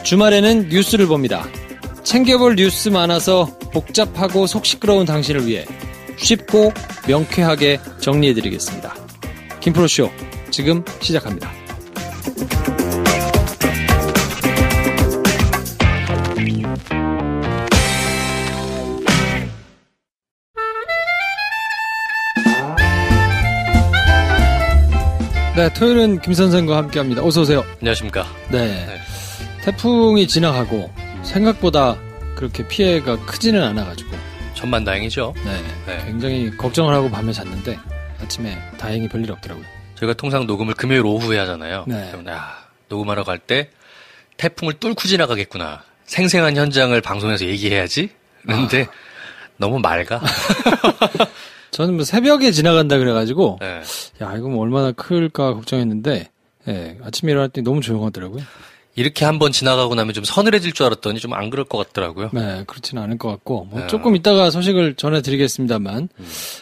주말에는 뉴스를 봅니다. 챙겨볼 뉴스 많아서 복잡하고 속 시끄러운 당신을 위해 쉽고 명쾌하게 정리해드리겠습니다. 김프로쇼 지금 시작합니다. 네, 토요일은 김 선생과 함께합니다. 어서 오세요. 안녕하십니까. 네. 태풍이 지나가고 생각보다 그렇게 피해가 크지는 않아가지고 천만다행이죠. 네. 굉장히 걱정을 하고 밤에 잤는데 아침에 다행히 별일 없더라고요. 저희가 통상 녹음을 금요일 오후에 하잖아요. 네. 그럼 녹음하러 갈 때 태풍을 뚫고 지나가겠구나. 생생한 현장을 방송에서 얘기해야지. 그런데 너무 맑아. 저는 뭐 새벽에 지나간다 그래가지고 네. 야 이거 뭐 얼마나 클까 걱정했는데 아침에 일어날 때 너무 조용하더라고요. 이렇게 한번 지나가고 나면 좀 서늘해질 줄 알았더니 좀 안 그럴 것 같더라고요. 네, 그렇지는 않을 것 같고 뭐 조금 이따가 소식을 전해드리겠습니다만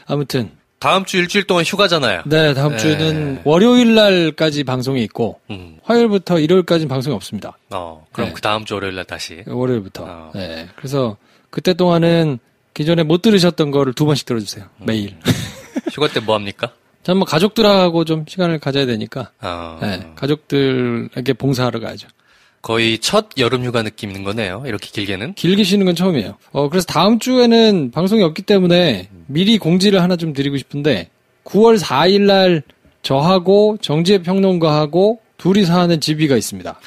아무튼 다음 주 일주일 동안 휴가잖아요. 네, 다음 주는 월요일 날까지 방송이 있고 화요일부터 일요일까지는 방송이 없습니다. 그럼 네. 그 다음 주 월요일 날 다시. 월요일부터. 네, 그래서 그때 동안은 기존에 못 들으셨던 거를 2번씩 들어주세요. 매일. 휴가 때 뭐 합니까? 전 뭐 가족들하고 좀 시간을 가져야 되니까 네, 가족들에게 봉사하러 가야죠. 거의 첫 여름 휴가 느낌 있는 거네요. 이렇게 길게는. 길게 쉬는 건 처음이에요. 그래서 다음 주에는 방송이 없기 때문에 미리 공지를 하나 좀 드리고 싶은데 9월 4일 날 저하고 정지혜 평론가하고 둘이서 하는 집이가 있습니다.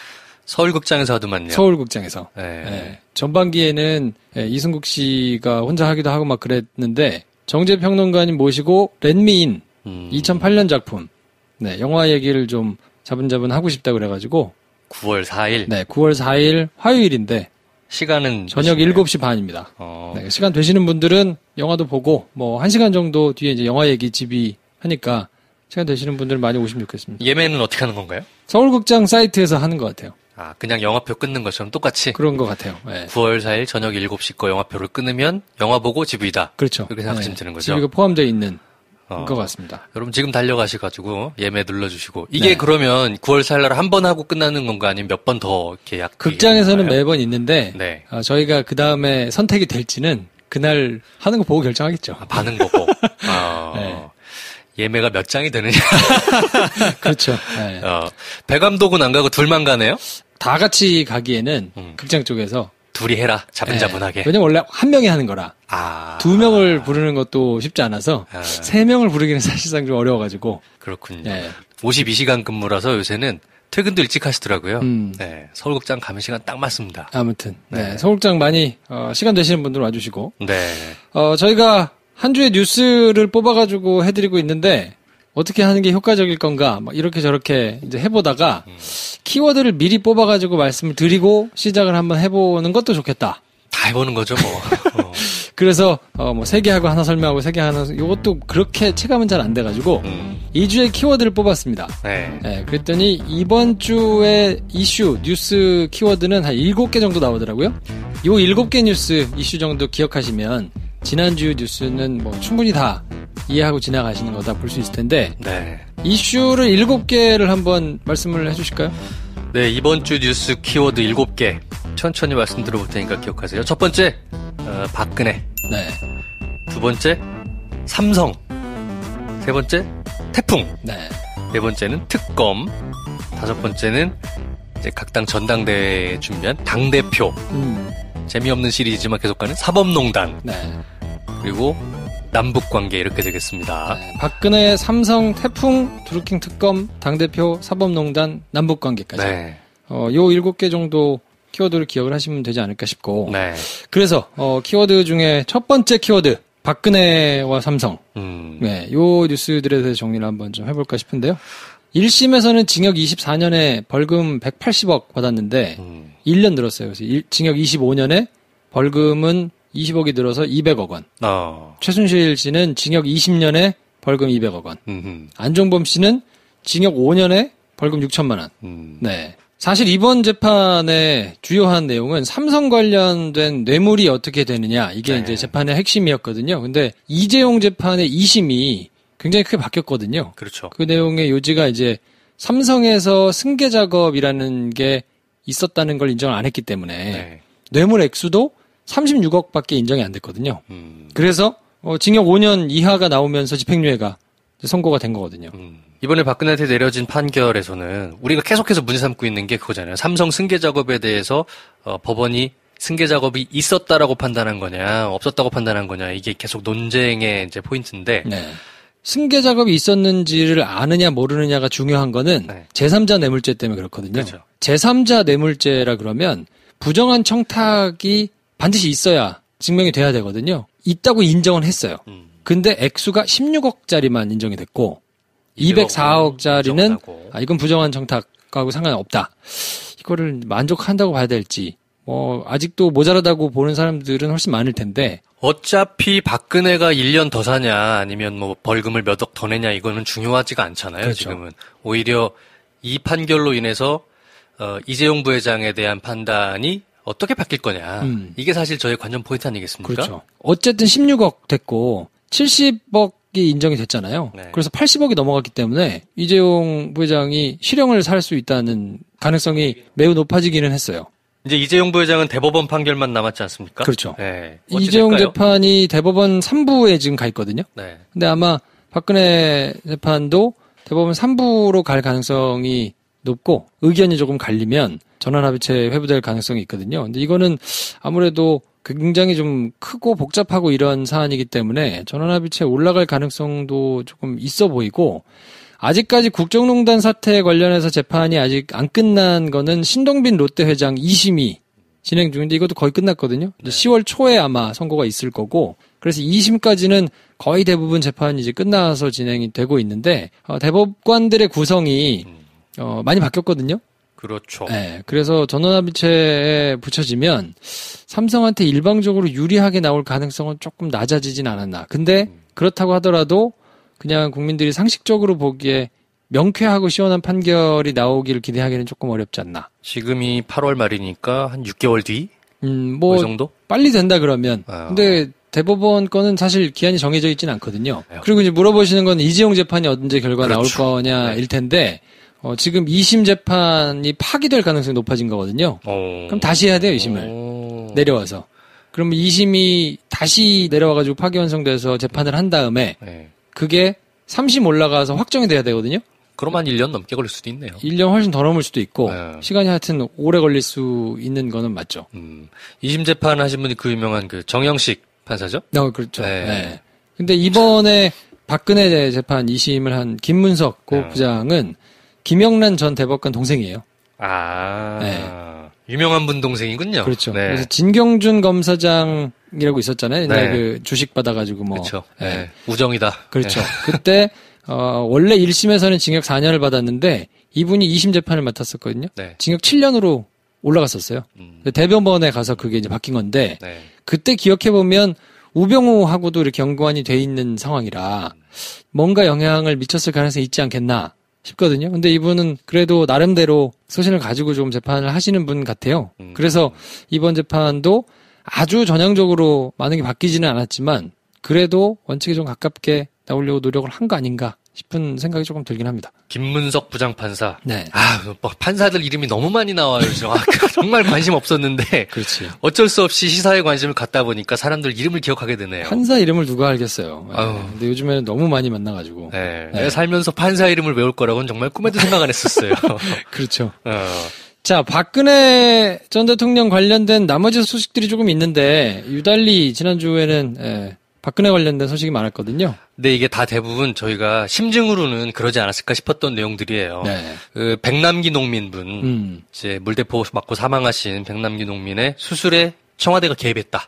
서울극장에서 하더만요. 서울극장에서. 네. 네. 전반기에는 이승국 씨가 혼자 하기도 하고 막 그랬는데 정지혜 평론가님 모시고 렛미인 2008년 작품 영화 얘기를 좀 자분자분 하고 싶다 그래가지고 9월 4일. 네, 9월 4일 화요일인데 시간은 저녁 7시 반입니다. 네, 시간 되시는 분들은 영화도 보고 뭐 1시간 정도 뒤에 이제 영화 얘기 집이 하니까 시간 되시는 분들 많이 오시면 좋겠습니다. 예매는 어떻게 하는 건가요? 서울극장 사이트에서 하는 것 같아요. 그냥 영화표 끊는 것처럼 똑같이? 그런 것 같아요. 네. 9월 4일 저녁 7시 거 영화표를 끊으면 영화 보고 지브이다. 그렇죠. 그렇게 생각하시면 되는 거죠. 지브이가 포함되어 있는 것 같습니다. 여러분 지금 달려가셔가지고 예매 눌러주시고 이게 그러면 9월 4일 날 한 번 하고 끝나는 건가 아니면 몇 번 더 계약? 극장에서는 매번 있는데 저희가 그 다음에 선택이 될지는 그날 하는 거 보고 결정하겠죠. 반응 보고. 네. 예매가 몇 장이 되느냐. 그렇죠. 네. 배 감독은 안 가고 둘만 가네요? 다 같이 가기에는 극장 쪽에서 둘이 해라. 자분자분하게. 네. 왜냐면 원래 한 명이 하는 거라. 2명을 부르는 것도 쉽지 않아서 3명을 부르기는 사실상 좀 어려워가지고. 그렇군요. 52시간 근무라서 요새는 퇴근도 일찍 하시더라고요. 네, 서울극장 가면 시간 딱 맞습니다. 아무튼 서울극장 많이 시간 되시는 분들 와주시고. 네. 저희가 한 주의 뉴스를 뽑아가지고 해드리고 있는데 어떻게 하는 게 효과적일 건가 막 이렇게 저렇게 이제 해보다가 키워드를 미리 뽑아가지고 말씀을 드리고 시작을 한번 해보는 것도 좋겠다. 다 해보는 거죠, 뭐. 그래서 뭐 3개 하고 하나 설명하고 3개 하나 요것도 그렇게 체감은 잘 안 돼가지고 2주의 키워드를 뽑았습니다. 네, 그랬더니 이번 주에 이슈 뉴스 키워드는 한 7개 정도 나오더라고요. 요 7개 뉴스 이슈 정도 기억하시면 지난주 뉴스는 뭐 충분히 다 이해하고 지나가시는 거다 볼 수 있을 텐데 이슈를 7개를 한번 말씀을 해주실까요? 네, 이번 주 뉴스 키워드 7개 천천히 말씀 들어볼 테니까 기억하세요. 첫 번째 박근혜. 네. 두 번째 삼성. 세 번째 태풍. 네. 네 번째는 특검. 다섯 번째는 이제 각 당 전당대회에 준비한 당대표. 재미없는 시리즈지만 계속 가는 사법농단. 네. 그리고 남북관계 이렇게 되겠습니다. 네, 박근혜, 삼성, 태풍, 드루킹 특검, 당대표, 사법농단, 남북관계까지. 네. 요 7개 정도 키워드를 기억을 하시면 되지 않을까 싶고. 네. 그래서 키워드 중에 첫 번째 키워드 박근혜와 삼성. 네, 요 뉴스들에 대해서 정리를 한번 좀 해볼까 싶은데요. 1심에서는 징역 24년에 벌금 180억 받았는데 1년 늘었어요. 그래서 징역 25년에 벌금은 20억이 늘어서 200억 원. 최순실 씨는 징역 20년에 벌금 200억 원. 안종범 씨는 징역 5년에 벌금 6천만 원. 네. 사실 이번 재판의 주요한 내용은 삼성 관련된 뇌물이 어떻게 되느냐 이게 이제 재판의 핵심이었거든요. 근데 이재용 재판의 2심이 굉장히 크게 바뀌었거든요. 그렇죠. 그 내용의 요지가 이제 삼성에서 승계 작업이라는 게 있었다는 걸 인정을 안 했기 때문에 뇌물 액수도 36억밖에 인정이 안 됐거든요. 그래서 징역 5년 이하가 나오면서 집행유예가 선고가 된 거거든요. 이번에 박근혜한테 내려진 판결에서는 우리가 계속해서 문제 삼고 있는 게 그거잖아요. 삼성 승계 작업에 대해서 법원이 승계 작업이 있었다라고 판단한 거냐, 없었다고 판단한 거냐, 이게 계속 논쟁의 이제 포인트인데. 네. 승계 작업이 있었는지를 아느냐 모르느냐가 중요한 거는 제3자 뇌물죄 때문에 그렇거든요. 그렇죠. 제3자 뇌물죄라 그러면 부정한 청탁이 반드시 있어야 증명이 돼야 되거든요. 있다고 인정은 했어요. 근데 액수가 16억짜리만 인정이 됐고 204억짜리는 이건 부정한 청탁하고 상관없다. 이거를 만족한다고 봐야 될지 아직도 모자라다고 보는 사람들은 훨씬 많을 텐데 어차피 박근혜가 1년 더 사냐 아니면 뭐 벌금을 몇 억 더 내냐 이거는 중요하지가 않잖아요. 그렇죠. 지금은 오히려 이 판결로 인해서 이재용 부회장에 대한 판단이 어떻게 바뀔 거냐. 이게 사실 저의 관전 포인트 아니겠습니까? 그렇죠. 어쨌든 16억 됐고 70억이 인정이 됐잖아요. 그래서 80억이 넘어갔기 때문에 이재용 부회장이 실형을 살 수 있다는 가능성이 매우 높아지기는 했어요. 이제 이재용 부회장은 대법원 판결만 남았지 않습니까? 그렇죠. 네. 이재용 될까요? 재판이 대법원 3부에 지금 가 있거든요. 네. 근데 아마 박근혜 재판도 대법원 3부로 갈 가능성이 높고 의견이 조금 갈리면 전원합의체 회부될 가능성이 있거든요. 근데 이거는 아무래도 굉장히 좀 크고 복잡하고 이런 사안이기 때문에 전원합의체 올라갈 가능성도 조금 있어 보이고 아직까지 국정농단 사태 관련해서 재판이 아직 안 끝난 거는 신동빈 롯데 회장 2심이 진행 중인데 이것도 거의 끝났거든요. 10월 초에 아마 선고가 있을 거고 그래서 2심까지는 거의 대부분 재판이 이제 끝나서 진행이 되고 있는데 대법관들의 구성이 많이 바뀌었거든요. 그렇죠. 네, 그래서 전원합의체에 붙여지면 삼성한테 일방적으로 유리하게 나올 가능성은 조금 낮아지진 않았나. 근데 그렇다고 하더라도 그냥 국민들이 상식적으로 보기에 명쾌하고 시원한 판결이 나오기를 기대하기는 조금 어렵지 않나. 지금이 8월 말이니까 한 6개월 뒤? 그 정도? 빨리 된다 그러면. 근데 대법원 거는 사실 기한이 정해져 있지는 않거든요. 그리고 이제 물어보시는 건 이재용 재판이 언제 결과 나올 거냐일 텐데 지금 2심 재판이 파기될 가능성이 높아진 거거든요. 그럼 다시 해야 돼요, 2심을. 내려와서. 그러면 2심이 다시 내려와가지고 파기환송돼서 재판을 한 다음에 그게 3심 올라가서 확정이 돼야 되거든요. 그럼 한 1년 넘게 걸릴 수도 있네요. 1년 훨씬 더 넘을 수도 있고 시간이 하여튼 오래 걸릴 수 있는 거는 맞죠. 2심 재판 하신 분이 그 유명한 그 정영식 판사죠? 그렇죠. 네. 근데 이번에 박근혜 재판 2심을 한 김문석 부장은 김영란 전 대법관 동생이에요. 유명한 분 동생이군요. 그렇죠. 그래서 진경준 검사장이라고 있었잖아요. 옛날 그 주식 받아가지고 그렇죠. 우정이다. 그렇죠. 그때 원래 1심에서는 징역 4년을 받았는데 이분이 2심 재판을 맡았었거든요. 징역 7년으로 올라갔었어요. 대법원에 가서 그게 이제 바뀐 건데 그때 기억해보면 우병우하고도 이렇게 연관이 돼 있는 상황이라 뭔가 영향을 미쳤을 가능성이 있지 않겠나 싶거든요. 근데 이분은 그래도 나름대로 소신을 가지고 좀 재판을 하시는 분 같아요. 그래서 이번 재판도 아주 전향적으로 많은 게 바뀌지는 않았지만 그래도 원칙에 좀 가깝게 나오려고 노력을 한 거 아닌가 싶은 생각이 조금 들긴 합니다. 김문석 부장판사. 네. 판사들 이름이 너무 많이 나와요. 정말 관심 없었는데. 그렇지. 어쩔 수 없이 시사에 관심을 갖다 보니까 사람들 이름을 기억하게 되네요. 판사 이름을 누가 알겠어요. 근데 요즘에는 너무 많이 만나가지고. 내가 살면서 판사 이름을 외울 거라고는 정말 꿈에도 생각 안 했었어요. 그렇죠. 자, 박근혜 전 대통령 관련된 나머지 소식들이 조금 있는데 유달리 지난주에는 박근혜 관련된 소식이 많았거든요. 근데 이게 다 대부분 심증으로는 그러지 않았을까 싶었던 내용들이에요. 그 백남기 농민분, 이제 물대포 맞고 사망하신 백남기 농민의 수술에 청와대가 개입했다.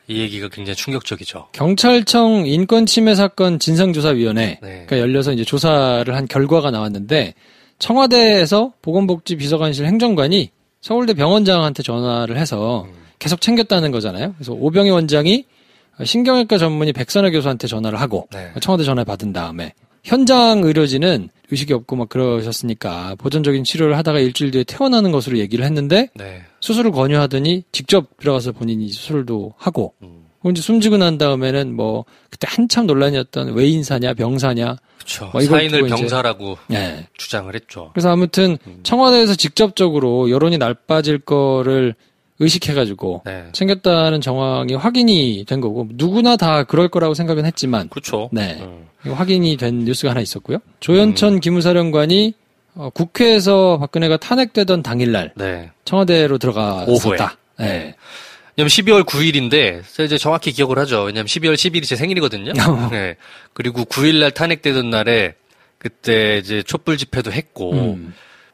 이 얘기가 굉장히 충격적이죠. 경찰청 인권침해 사건 진상조사위원회가 열려서 이제 조사를 한 결과가 나왔는데 청와대에서 보건복지비서관실 행정관이 서울대 병원장한테 전화를 해서 계속 챙겼다는 거잖아요. 그래서 오병희 원장이 신경외과 전문의 백선화 교수한테 전화를 하고 청와대 전화 받은 다음에 현장 의료진은 의식이 없고 막 그러셨으니까 보존적인 치료를 하다가 일주일 뒤에 퇴원하는 것으로 얘기를 했는데 네. 수술을 권유하더니 직접 들어가서 본인이 수술도 하고 이제 숨지고 난 다음에는 뭐 그때 한참 논란이었던 외인사냐 병사냐 그렇죠. 뭐 사인을 병사라고 네. 주장을 했죠. 그래서 아무튼 청와대에서 직접적으로 여론이 날빠질 거를 의식해가지고 네. 챙겼다는 정황이 확인이 된 거고 누구나 다 그럴 거라고 생각은 했지만 그렇죠. 네. 확인이 된 뉴스가 하나 있었고요. 조현천 기무사령관이 국회에서 박근혜가 탄핵되던 당일날 네. 청와대로 들어갔었다. 네. 왜냐면 12월 9일인데 이제 정확히 기억을 하죠. 왜냐면 12월 10일이 제 생일이거든요. 네. 그리고 9일날 탄핵되던 날에 그때 이제 촛불 집회도 했고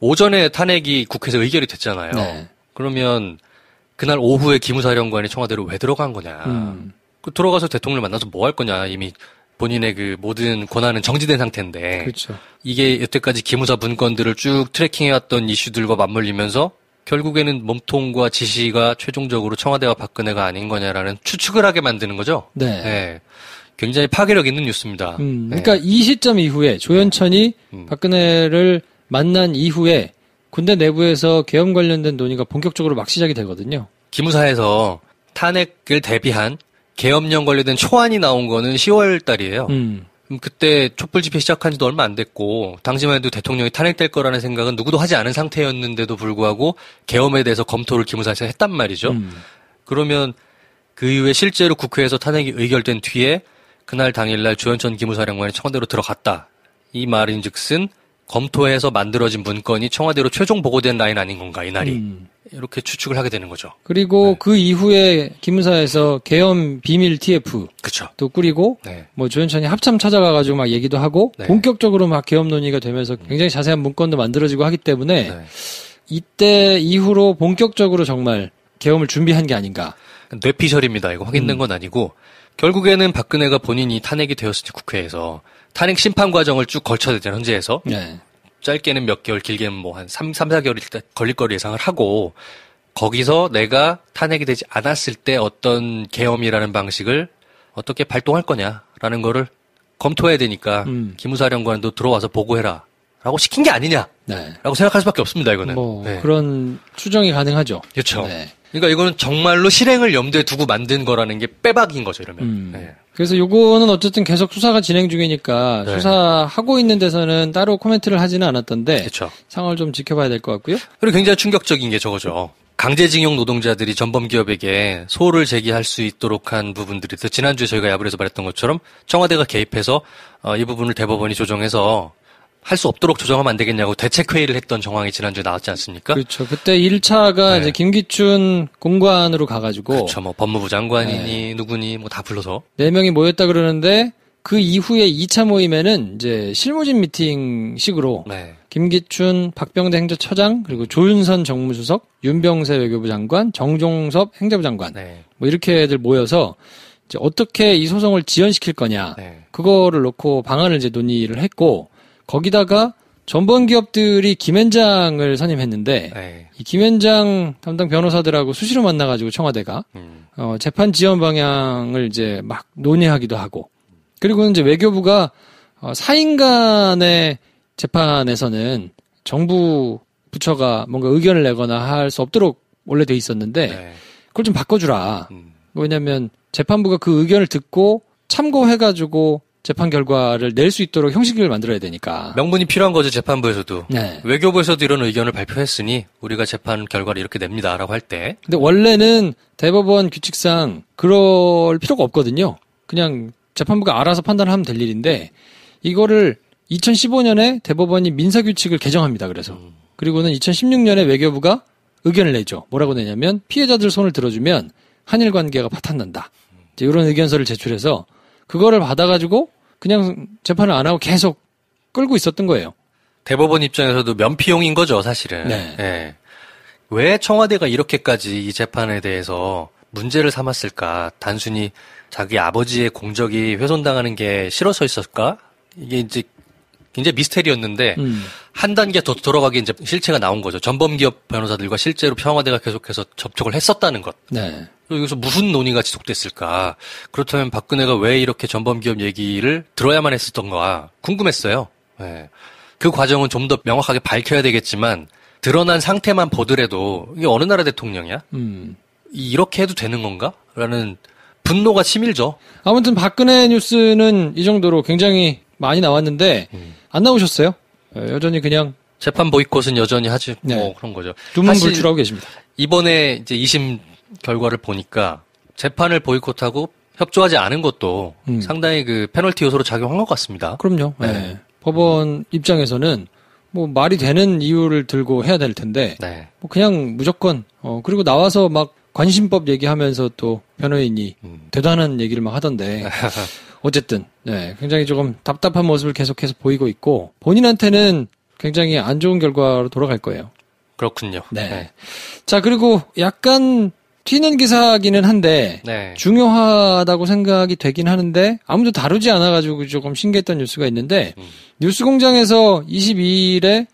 오전에 탄핵이 국회에서 의결이 됐잖아요. 네. 그러면 그날 오후에 기무사령관이 청와대로 왜 들어간 거냐. 들어가서 대통령을 만나서 뭐 할 거냐. 이미 본인의 그 모든 권한은 정지된 상태인데. 그렇죠. 이게 여태까지 기무사 문건들을 쭉 트래킹해왔던 이슈들과 맞물리면서 결국에는 몸통과 지시가 최종적으로 청와대와 박근혜가 아닌 거냐라는 추측을 하게 만드는 거죠. 네. 네. 굉장히 파괴력 있는 뉴스입니다. 그러니까 네. 이 시점 이후에 조현천이 박근혜를 만난 이후에 군대 내부에서 계엄 관련된 논의가 본격적으로 막 시작이 되거든요. 기무사에서 탄핵을 대비한 계엄령 관련된 초안이 나온 거는 10월 달이에요. 그때 촛불 집회 시작한 지도 얼마 안 됐고 당시만 해도 대통령이 탄핵될 거라는 생각은 누구도 하지 않은 상태였는데도 불구하고 계엄에 대해서 검토를 기무사에서 했단 말이죠. 그러면 그 이후에 실제로 국회에서 탄핵이 의결된 뒤에 그날 당일날 조현천 기무사령관이 청와대로 들어갔다. 이 말인즉슨 검토해서 만들어진 문건이 청와대로 최종 보고된 라인 아닌 건가 이날이. 이렇게 추측을 하게 되는 거죠. 그리고 네. 그 이후에 기무사에서 계엄 비밀 TF 그쵸. 또 꾸리고 네. 뭐 조현천이 합참 찾아가가지고 막 얘기도 하고 네. 본격적으로 막 계엄 논의가 되면서 굉장히 자세한 문건도 만들어지고 하기 때문에 네. 이때 이후로 본격적으로 정말 계엄을 준비한 게 아닌가. 뇌피셜입니다. 이거 확인된 건 아니고 결국에는 박근혜가 본인이 탄핵이 되었을 때 국회에서 탄핵 심판 과정을 쭉 거쳐야 되잖아요. 헌재에서. 네. 짧게는 몇 개월, 길게는 뭐 한 3-4개월이 걸릴 거를 예상을 하고 거기서 내가 탄핵이 되지 않았을 때 어떤 계엄이라는 방식을 어떻게 발동할 거냐라는 거를 검토해야 되니까 기무사령관도 들어와서 보고해라 라고 시킨 게 아니냐라고 네. 생각할 수밖에 없습니다. 이거는. 뭐 네. 그런 추정이 가능하죠. 그렇죠. 네. 그러니까 이거는 정말로 실행을 염두에 두고 만든 거라는 게 빼박인 거죠. 이러면. 네. 그래서 요거는 어쨌든 계속 수사가 진행 중이니까 네. 수사하고 있는 데서는 따로 코멘트를 하지는 않았던데 그쵸. 상황을 좀 지켜봐야 될 것 같고요. 그리고 굉장히 충격적인 게 저거죠. 강제징용 노동자들이 전범기업에게 소를 제기할 수 있도록 한 부분들이 지난주에 저희가 야불에서 말했던 것처럼 청와대가 개입해서 이 부분을 대법원이 조정해서 할 수 없도록 조정하면 안 되겠냐고 대책회의를 했던 정황이 지난주에 나왔지 않습니까? 그렇죠. 그때 1차가 네. 이제 김기춘 공관으로 가가지고. 그렇죠. 뭐 법무부 장관이니 네. 누구니 뭐 다 불러서. 4명이 모였다 그러는데 그 이후에 2차 모임에는 이제 실무진 미팅식으로 네. 김기춘, 박병대 행정처장 그리고 조윤선 정무수석, 윤병세 외교부 장관, 정종섭 행정부 장관 네. 뭐 이렇게들 모여서 이제 어떻게 이 소송을 지연시킬 거냐 네. 그거를 놓고 방안을 이제 논의를 했고 거기다가 전범 기업들이 김앤장을 선임했는데 네. 이 김앤장 담당 변호사들하고 수시로 만나가지고 청와대가 재판 지연 방향을 이제 막 논의하기도 하고 그리고 이제 외교부가 사인 간의 재판에서는 정부 부처가 뭔가 의견을 내거나 할 수 없도록 원래 돼 있었는데 네. 그걸 좀 바꿔주라. 왜냐하면 재판부가 그 의견을 듣고 참고해가지고 재판 결과를 낼 수 있도록 형식을 만들어야 되니까. 명분이 필요한 거죠, 재판부에서도. 네. 외교부에서도 이런 의견을 발표했으니 우리가 재판 결과를 이렇게 냅니다라고 할 때. 근데 원래는 대법원 규칙상 그럴 필요가 없거든요. 그냥 재판부가 알아서 판단하면 될 일인데 이거를 2015년에 대법원이 민사규칙을 개정합니다. 그래서. 그리고는 2016년에 외교부가 의견을 내죠. 뭐라고 내냐면 피해자들 손을 들어주면 한일 관계가 파탄난다. 이제 이런 의견서를 제출해서 그거를 받아가지고 그냥 재판을 안 하고 계속 끌고 있었던 거예요. 대법원 입장에서도 면피용인 거죠, 사실은. 네. 네. 왜 청와대가 이렇게까지 이 재판에 대해서 문제를 삼았을까? 단순히 자기 아버지의 공적이 훼손당하는 게 싫어서 있었을까? 이게 이제 굉장히 미스테리였는데 한 단계 더 들어가기 이제 실체가 나온 거죠. 전범기업 변호사들과 실제로 청와대가 계속해서 접촉을 했었다는 것. 네. 여기서 무슨 논의가 지속됐을까? 그렇다면 박근혜가 왜 이렇게 전범기업 얘기를 들어야만 했었던가 궁금했어요. 네. 그 과정은 좀 더 명확하게 밝혀야 되겠지만 드러난 상태만 보더라도 이게 어느 나라 대통령이야? 이렇게 해도 되는 건가? 라는 분노가 치밀죠. 아무튼 박근혜 뉴스는 이 정도로 굉장히 많이 나왔는데 안 나오셨어요? 여전히 그냥 재판 보이콧은 여전히 하지 네. 뭐 그런 거죠. 두문불출하고 계십니다. 이번에 이제 2심 결과를 보니까 재판을 보이콧하고 협조하지 않은 것도 상당히 그 페널티 요소로 작용한 것 같습니다. 그럼요. 네. 네. 법원 입장에서는 뭐 말이 되는 이유를 들고 해야 될 텐데 네. 뭐 그냥 무조건 그리고 나와서 막 관심법 얘기하면서 또 변호인이 대단한 얘기를 막 하던데 어쨌든 네, 굉장히 조금 답답한 모습을 계속해서 보이고 있고 본인한테는 굉장히 안 좋은 결과로 돌아갈 거예요. 그렇군요. 네. 네. 자, 그리고 약간 튀는 기사기는 한데 네. 중요하다고 생각이 되긴 하는데 아무도 다루지 않아가지고 조금 신기했던 뉴스가 있는데 뉴스공장에서 22일에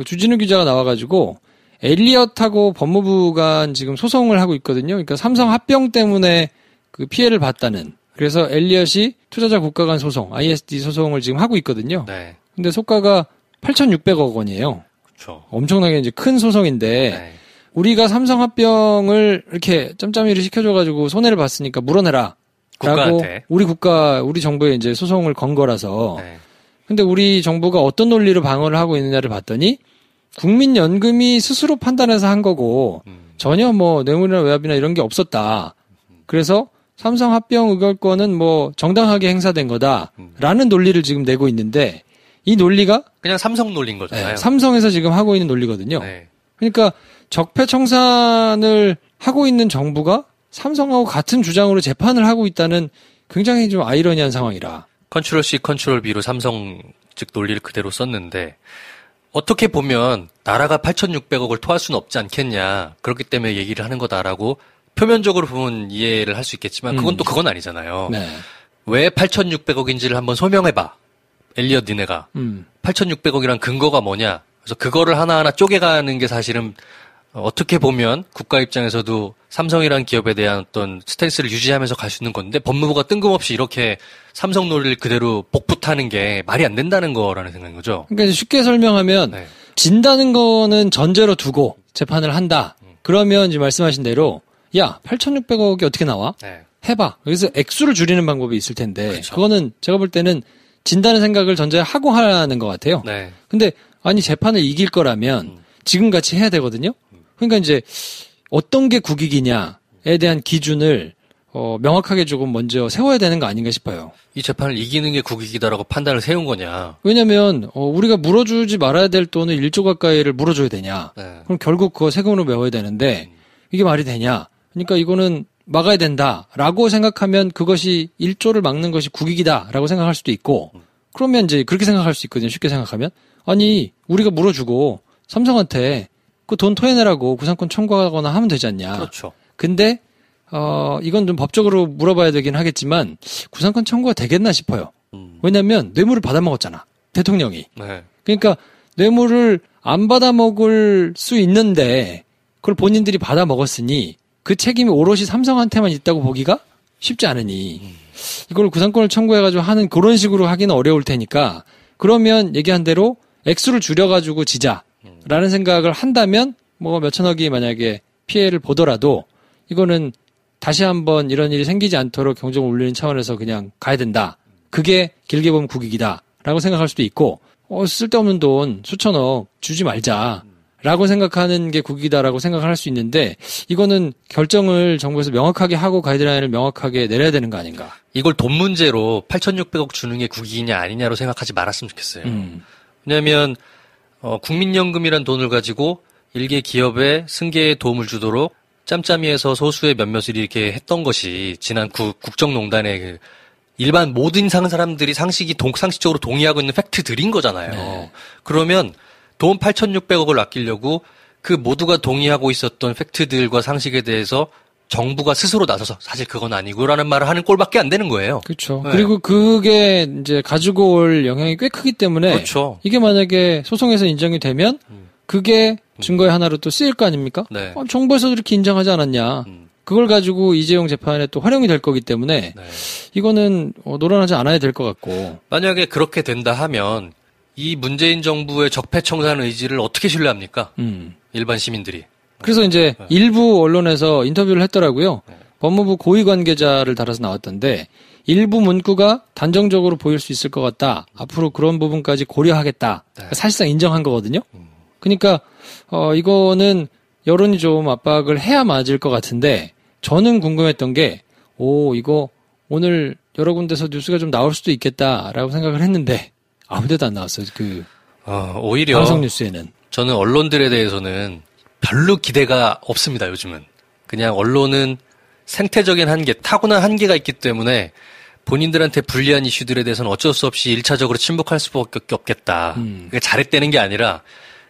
주진우 기자가 나와가지고 엘리엇하고 법무부가 지금 소송을 하고 있거든요. 그러니까 삼성 합병 때문에 그 피해를 봤다는. 그래서 엘리엇이 투자자 국가 간 소송, ISD 소송을 지금 하고 있거든요. 네. 근데 속가가 8,600억 원이에요. 그렇죠. 엄청나게 이제 큰 소송인데 네. 우리가 삼성 합병을 이렇게 짬짬이를 시켜줘가지고 손해를 봤으니까 물어내라. 국가한테. 라고 우리 정부에 이제 소송을 건 거라서. 네. 근데 우리 정부가 어떤 논리로 방어를 하고 있느냐를 봤더니 국민연금이 스스로 판단해서 한 거고 전혀 뭐 뇌물이나 외압이나 이런 게 없었다. 그래서 삼성 합병 의결권은 뭐 정당하게 행사된 거다라는 논리를 지금 내고 있는데 이 논리가 그냥 삼성 논리인 거잖아요. 네, 삼성에서 지금 하고 있는 논리거든요. 네. 그러니까 적폐청산을 하고 있는 정부가 삼성하고 같은 주장으로 재판을 하고 있다는 굉장히 좀 아이러니한 상황이라. 컨트롤 C, 컨트롤 B로 삼성 측 논리를 그대로 썼는데 어떻게 보면 나라가 8,600억을 토할 수는 없지 않겠냐. 그렇기 때문에 얘기를 하는 거다라고 표면적으로 보면 이해를 할 수 있겠지만 그건 또 그건 아니잖아요. 네. 왜 8,600억인지를 한번 설명해봐. 엘리엇 니네가. 8,600억이란 근거가 뭐냐. 그래서 그거를 하나하나 쪼개가는 게 사실은 어떻게 보면 국가 입장에서도 삼성이라는 기업에 대한 어떤 스탠스를 유지하면서 갈 수 있는 건데 법무부가 뜬금없이 이렇게 삼성 논리를 그대로 복붙하는 게 말이 안 된다는 거라는 생각인 거죠. 그러니까 쉽게 설명하면 네. 진다는 거는 전제로 두고 재판을 한다. 그러면 이제 말씀하신 대로 야 8,600억이 어떻게 나와? 네. 해봐. 여기서 액수를 줄이는 방법이 있을 텐데 그렇죠. 그거는 제가 볼 때는 진다는 생각을 전제하고 하는 것 같아요. 네. 근데 아니 재판을 이길 거라면 지금같이 해야 되거든요. 그러니까 이제 어떤 게 국익이냐에 대한 기준을 명확하게 조금 먼저 세워야 되는 거 아닌가 싶어요. 이 재판을 이기는 게 국익이다라고 판단을 세운 거냐. 왜냐면 우리가 물어주지 말아야 될 돈을 1조 가까이를 물어줘야 되냐. 네. 그럼 결국 그거 세금으로 메워야 되는데 이게 말이 되냐. 그러니까 이거는 막아야 된다라고 생각하면 그것이 1조를 막는 것이 국익이다라고 생각할 수도 있고 그러면 이제 그렇게 생각할 수 있거든요. 쉽게 생각하면. 아니 우리가 물어주고 삼성한테 그 돈 토해내라고 구상권 청구하거나 하면 되지 않냐. 그렇죠. 근데 이건 좀 법적으로 물어봐야 되긴 하겠지만 구상권 청구가 되겠나 싶어요. 왜냐면 뇌물을 받아먹었잖아. 대통령이. 네. 그러니까 뇌물을 안 받아먹을 수 있는데 그걸 본인들이 받아먹었으니 그 책임이 오롯이 삼성한테만 있다고 보기가 쉽지 않으니 이걸 구상권을 청구해가지고 하는 그런 식으로 하기는 어려울 테니까 그러면 얘기한 대로 액수를 줄여가지고 지자라는 생각을 한다면 뭐 몇천억이 만약에 피해를 보더라도 이거는 다시 한번 이런 일이 생기지 않도록 경종을 울리는 차원에서 그냥 가야 된다. 그게 길게 보면 국익이다라고 생각할 수도 있고 쓸데없는 돈 수천억 주지 말자라고 생각하는 게 국익이다라고 생각할 수 있는데 이거는 결정을 정부에서 명확하게 하고 가이드라인을 명확하게 내려야 되는 거 아닌가. 이걸 돈 문제로 8,600억 주는 게 국익이냐 아니냐로 생각하지 말았으면 좋겠어요. 왜냐하면 국민연금이란 돈을 가지고 일개 기업의 승계에 도움을 주도록 짬짬이에서 소수의 몇몇을 이렇게 했던 것이 지난 국정농단의 그 일반 모든 사람들이 상식적으로 동의하고 있는 팩트들인 거잖아요. 네. 그러면 돈 8,600억을 아끼려고 그 모두가 동의하고 있었던 팩트들과 상식에 대해서 정부가 스스로 나서서 사실 그건 아니고라는 말을 하는 꼴밖에 안 되는 거예요. 그렇죠. 네. 그리고 그게 이제 가지고 올 영향이 꽤 크기 때문에 그렇죠. 이게 만약에 소송에서 인정이 되면 그게 증거의 하나로 또 쓰일 거 아닙니까? 네. 정부에서도 이렇게 인정하지 않았냐. 그걸 가지고 이재용 재판에 또 활용이 될 거기 때문에 네. 이거는 논란하지 않아야 될 것 같고. 만약에 그렇게 된다 하면 이 문재인 정부의 적폐청산 의지를 어떻게 신뢰합니까? 일반 시민들이. 그래서 이제 일부 언론에서 인터뷰를 했더라고요. 법무부 고위 관계자를 달아서 나왔던데 일부 문구가 단정적으로 보일 수 있을 것 같다. 앞으로 그런 부분까지 고려하겠다. 네. 사실상 인정한 거거든요. 그러니까 이거는 여론이 좀 압박을 해야 맞을 것 같은데 저는 궁금했던 게 이거 오늘 여러 군데서 뉴스가 좀 나올 수도 있겠다라고 생각을 했는데 아무데도 안 나왔어요. 오히려 방송 뉴스에는. 저는 언론들에 대해서는 별로 기대가 없습니다, 요즘은. 그냥 언론은 생태적인 한계, 타고난 한계가 있기 때문에 본인들한테 불리한 이슈들에 대해서는 어쩔 수 없이 1차적으로 침묵할 수밖에 없겠다. 그게 잘했다는 게 아니라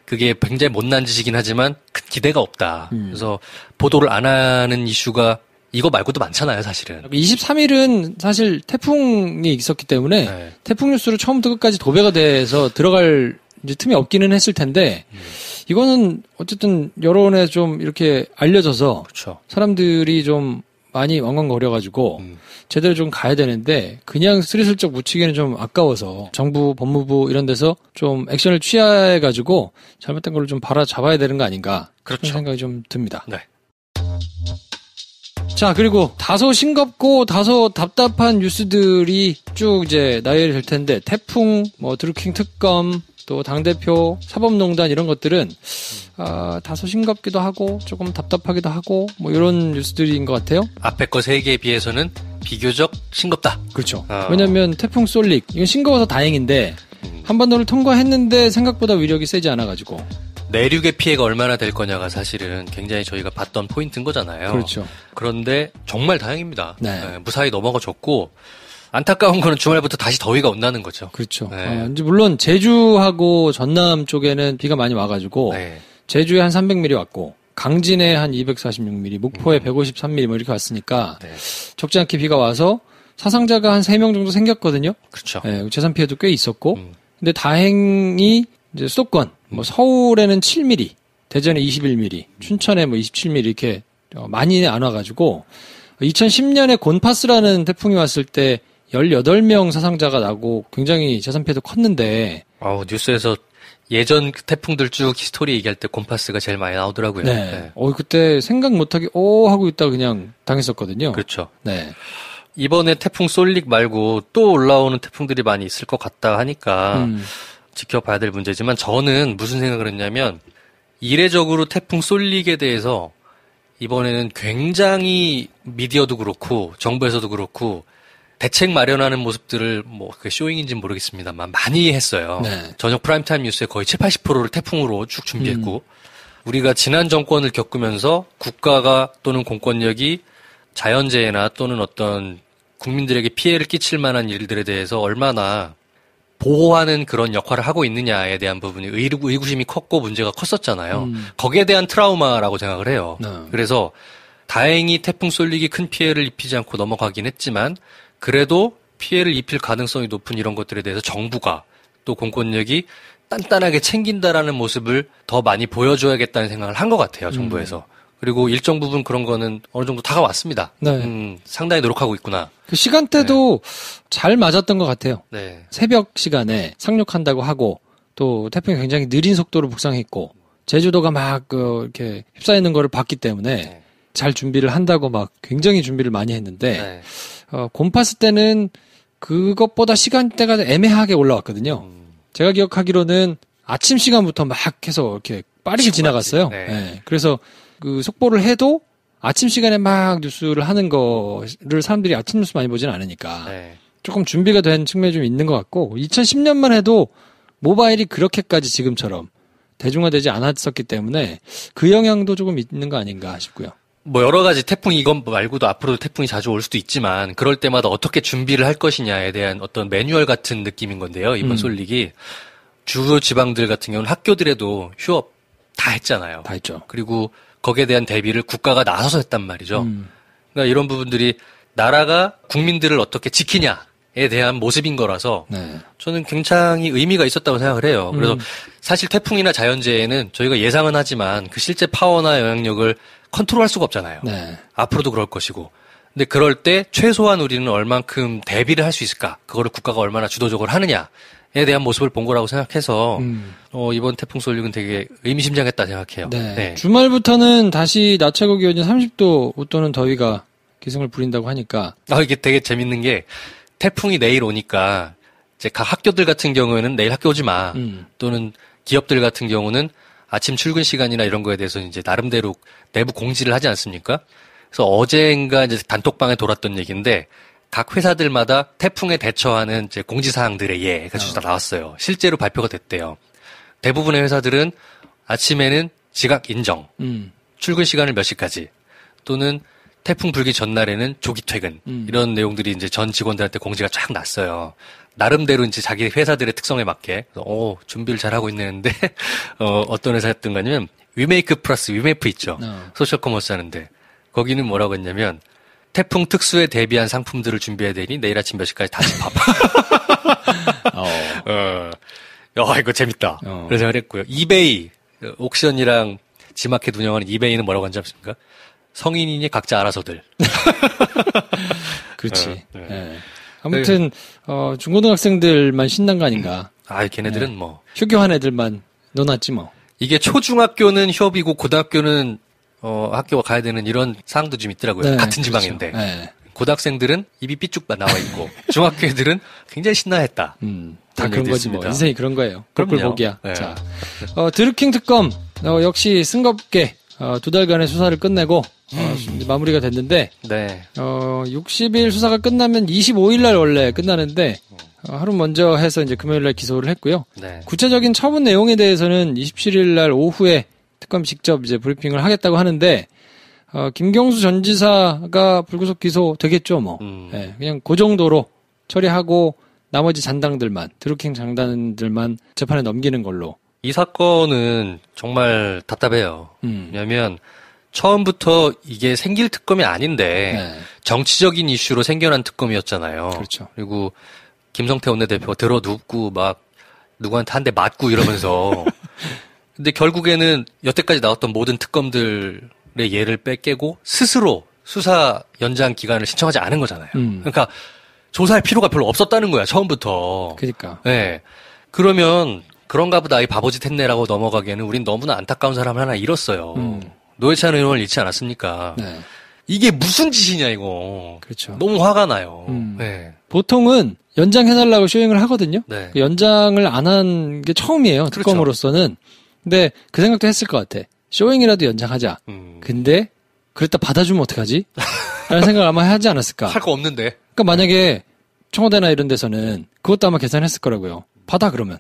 그게 굉장히 못난 짓이긴 하지만 큰 기대가 없다. 그래서 보도를 안 하는 이슈가 이거 말고도 많잖아요, 사실은. 23일은 사실 태풍이 있었기 때문에 네. 태풍 뉴스로 처음부터 끝까지 도배가 돼서 들어갈 이제 틈이 없기는 했을 텐데 이거는 어쨌든 여론에 좀 이렇게 알려져서 그렇죠. 사람들이 좀 많이 왕왕거려가지고 제대로 좀 가야 되는데 그냥 스리슬쩍 묻히기는 좀 아까워서 정부, 법무부 이런 데서 좀 액션을 취해가지고 잘못된 걸 좀 바로잡아야 되는 거 아닌가 그런 그렇죠. 생각이 좀 듭니다. 네. 자, 그리고 다소 싱겁고 다소 답답한 뉴스들이 쭉 이제 나열이 될 텐데 태풍, 드루킹 특검, 또 당대표, 사법농단 이런 것들은 다소 싱겁기도 하고 조금 답답하기도 하고 이런 뉴스들인 것 같아요. 앞에 거 3개에 비해서는 비교적 싱겁다. 그렇죠. 왜냐하면 태풍 쏠릭 이건 싱거워서 다행인데 한반도를 통과했는데 생각보다 위력이 세지 않아가지고 내륙의 피해가 얼마나 될 거냐가 사실은 굉장히 저희가 봤던 포인트인 거잖아요. 그렇죠. 그런데 정말 다행입니다. 네. 네, 무사히 넘어가줬고 안타까운 거는 주말부터 다시 더위가 온다는 거죠. 그렇죠. 네. 이제 물론 제주하고 전남 쪽에는 비가 많이 와가지고 네. 제주에 한 300mm 왔고 강진에 한 246mm, 목포에 153mm 이렇게 왔으니까 네. 적지 않게 비가 와서 사상자가 한 3명 정도 생겼거든요. 그렇죠. 네, 재산 피해도 꽤 있었고 근데 다행히 이제 수도권 서울에는 7mm, 대전에 21mm, 춘천에 27mm 이렇게 많이 안 와가지고 2010년에 곤파스라는 태풍이 왔을 때 18명 사상자가 나고 굉장히 재산 피해도 컸는데 뉴스에서 예전 태풍들 쭉 히스토리 얘기할 때 곰파스가 제일 많이 나오더라고요. 네. 네. 그때 생각 못하게 하고 있다가 그냥 당했었거든요. 그렇죠. 네. 이번에 태풍 쏠릭 말고 또 올라오는 태풍들이 많이 있을 것 같다 하니까 지켜봐야 될 문제지만 저는 무슨 생각을 했냐면 이례적으로 태풍 쏠릭에 대해서 이번에는 굉장히 미디어도 그렇고 정부에서도 그렇고 대책 마련하는 모습들을 그게 쇼잉인지는 모르겠습니다만 많이 했어요. 네. 저녁 프라임타임 뉴스에 거의 70-80%를 태풍으로 쭉 준비했고 우리가 지난 정권을 겪으면서 국가가 또는 공권력이 자연재해나 또는 어떤 국민들에게 피해를 끼칠 만한 일들에 대해서 얼마나 보호하는 그런 역할을 하고 있느냐에 대한 부분이 의구심이 컸고 문제가 컸었잖아요. 거기에 대한 트라우마라고 생각을 해요. 그래서 다행히 태풍 쏠릭이 큰 피해를 입히지 않고 넘어가긴 했지만 그래도 피해를 입힐 가능성이 높은 이런 것들에 대해서 정부가 또 공권력이 단단하게 챙긴다라는 모습을 더 많이 보여줘야겠다는 생각을 한 것 같아요, 정부에서. 그리고 일정 부분 그런 거는 어느 정도 다가왔습니다. 네. 상당히 노력하고 있구나. 그 시간대도 잘 맞았던 것 같아요. 네. 새벽 시간에 상륙한다고 하고 또 태풍이 굉장히 느린 속도로 북상했고 제주도가 막 이렇게 휩싸이는 거를 봤기 때문에 잘 준비를 한다고 막 굉장히 준비를 많이 했는데 곰파스 때는 그것보다 시간대가 애매하게 올라왔거든요. 제가 기억하기로는 아침 시간부터 막 해서 이렇게 빠르게 지나갔어요. 네. 그래서 그 속보를 해도 아침 시간에 막 뉴스를 하는 거를 사람들이 아침 뉴스 많이 보진 않으니까 조금 준비가 된 측면이 좀 있는 것 같고 2010년만 해도 모바일이 그렇게까지 지금처럼 대중화되지 않았었기 때문에 그 영향도 조금 있는 거 아닌가 싶고요. 여러 가지 태풍 이건 말고도 앞으로도 태풍이 자주 올 수도 있지만 그럴 때마다 어떻게 준비를 할 것이냐에 대한 어떤 매뉴얼 같은 느낌인 건데요. 이번 쏠릭이 주요 지방들 같은 경우는 학교들에도 휴업 다 했잖아요. 다 했죠. 그리고 거기에 대한 대비를 국가가 나서서 했단 말이죠. 그러니까 이런 부분들이 나라가 국민들을 어떻게 지키냐에 대한 모습인 거라서 네. 저는 굉장히 의미가 있었다고 생각을 해요. 그래서 사실 태풍이나 자연재해는 저희가 예상은 하지만 그 실제 파워나 영향력을 컨트롤할 수가 없잖아요. 네. 앞으로도 그럴 것이고. 근데 그럴 때 최소한 우리는 얼만큼 대비를 할 수 있을까? 그거를 국가가 얼마나 주도적으로 하느냐에 대한 모습을 본 거라고 생각해서 이번 태풍 쏠릭은 되게 의미심장했다 생각해요. 네. 네. 주말부터는 다시 낮 최고 기온이 30도 웃도는 더위가 기승을 부린다고 하니까 이게 되게 재밌는 게 태풍이 내일 오니까 이제 각 학교들 같은 경우에는 내일 학교 오지 마. 또는 기업들 같은 경우는 아침 출근 시간이나 이런 거에 대해서 이제 나름대로 내부 공지를 하지 않습니까? 그래서 어제인가 이제 단톡방에 돌았던 얘기인데 각 회사들마다 태풍에 대처하는 이제 공지사항들의 예가 다 나왔어요. 실제로 발표가 됐대요. 대부분의 회사들은 아침에는 지각 인정, 출근 시간을 몇 시까지, 또는 태풍 불기 전날에는 조기 퇴근, 이런 내용들이 이제 전 직원들한테 공지가 쫙 났어요. 나름대로 이제 자기 회사들의 특성에 맞게, 준비를 잘 하고 있는데, 어떤 회사였던 거냐면, 위메이크 플러스 위메이프 있죠. 소셜 커머스 하는데, 거기는 뭐라고 했냐면, 태풍 특수에 대비한 상품들을 준비해야 되니 내일 아침 몇 시까지 다시 봐봐. 이거 재밌다. 그래서 생각을 했고요. 이베이, 옥션이랑 지마켓 운영하는 이베이는 뭐라고 하는지 아십니까? 성인이니 각자 알아서들. 그렇지. 네. 아무튼, 중고등학생들만 신난 거 아닌가. 걔네들은 뭐. 휴교한 애들만 넣어놨지 뭐. 이게 초중학교는 휴업이고 고등학교는 학교가 가야 되는 이런 사항도 좀 있더라고요. 네, 같은 지방인데. 그렇죠. 네. 고등학생들은 입이 삐쭉 나와 있고, 중학교 애들은 굉장히 신나했다. 다 그런 거지 뭐. 인생이 그런 거예요. 꼴꼴보기야. 네. 자, 드루킹 특검, 역시 싱겁게, 2달간의 수사를 끝내고, 마무리가 됐는데, 네. 60일 수사가 끝나면 25일날 원래 끝나는데, 하루 먼저 해서 이제 금요일날 기소를 했고요. 네. 구체적인 처분 내용에 대해서는 27일날 오후에 특검 직접 이제 브리핑을 하겠다고 하는데, 김경수 전 지사가 불구속 기소 되겠죠, 뭐. 네, 그냥 그 정도로 처리하고 나머지 잔당들만, 드루킹 장단들만 재판에 넘기는 걸로. 이 사건은 정말 답답해요. 왜냐면 처음부터 이게 생길 특검이 아닌데 네. 정치적인 이슈로 생겨난 특검이었잖아요. 그렇죠. 그리고 김성태 원내대표가 들어눕고 막 누구한테 한 대 맞고 이러면서 근데 결국에는 여태까지 나왔던 모든 특검들의 예를 빼깨고 스스로 수사 연장 기간을 신청하지 않은 거잖아요. 그러니까 조사할 필요가 별로 없었다는 거야, 처음부터. 그러니까. 네. 그러면 그런가 보다 이 바보짓 했네라고 넘어가기에는 우린 너무나 안타까운 사람을 하나 잃었어요. 노회찬 의원을 잃지 않았습니까? 네. 이게 무슨 짓이냐 이거. 그렇죠. 너무 화가 나요. 네. 보통은 연장해달라고 쇼잉을 하거든요. 네. 연장을 안 한 게 처음이에요. 그렇죠. 특검으로서는. 근데 그 생각도 했을 것 같아. 쇼잉이라도 연장하자. 근데 그랬다 받아주면 어떡하지? 라는 생각을 아마 하지 않았을까. 할 거 없는데. 그러니까 만약에 청와대나 이런 데서는 그것도 아마 계산했을 거라고요. 받아 그러면.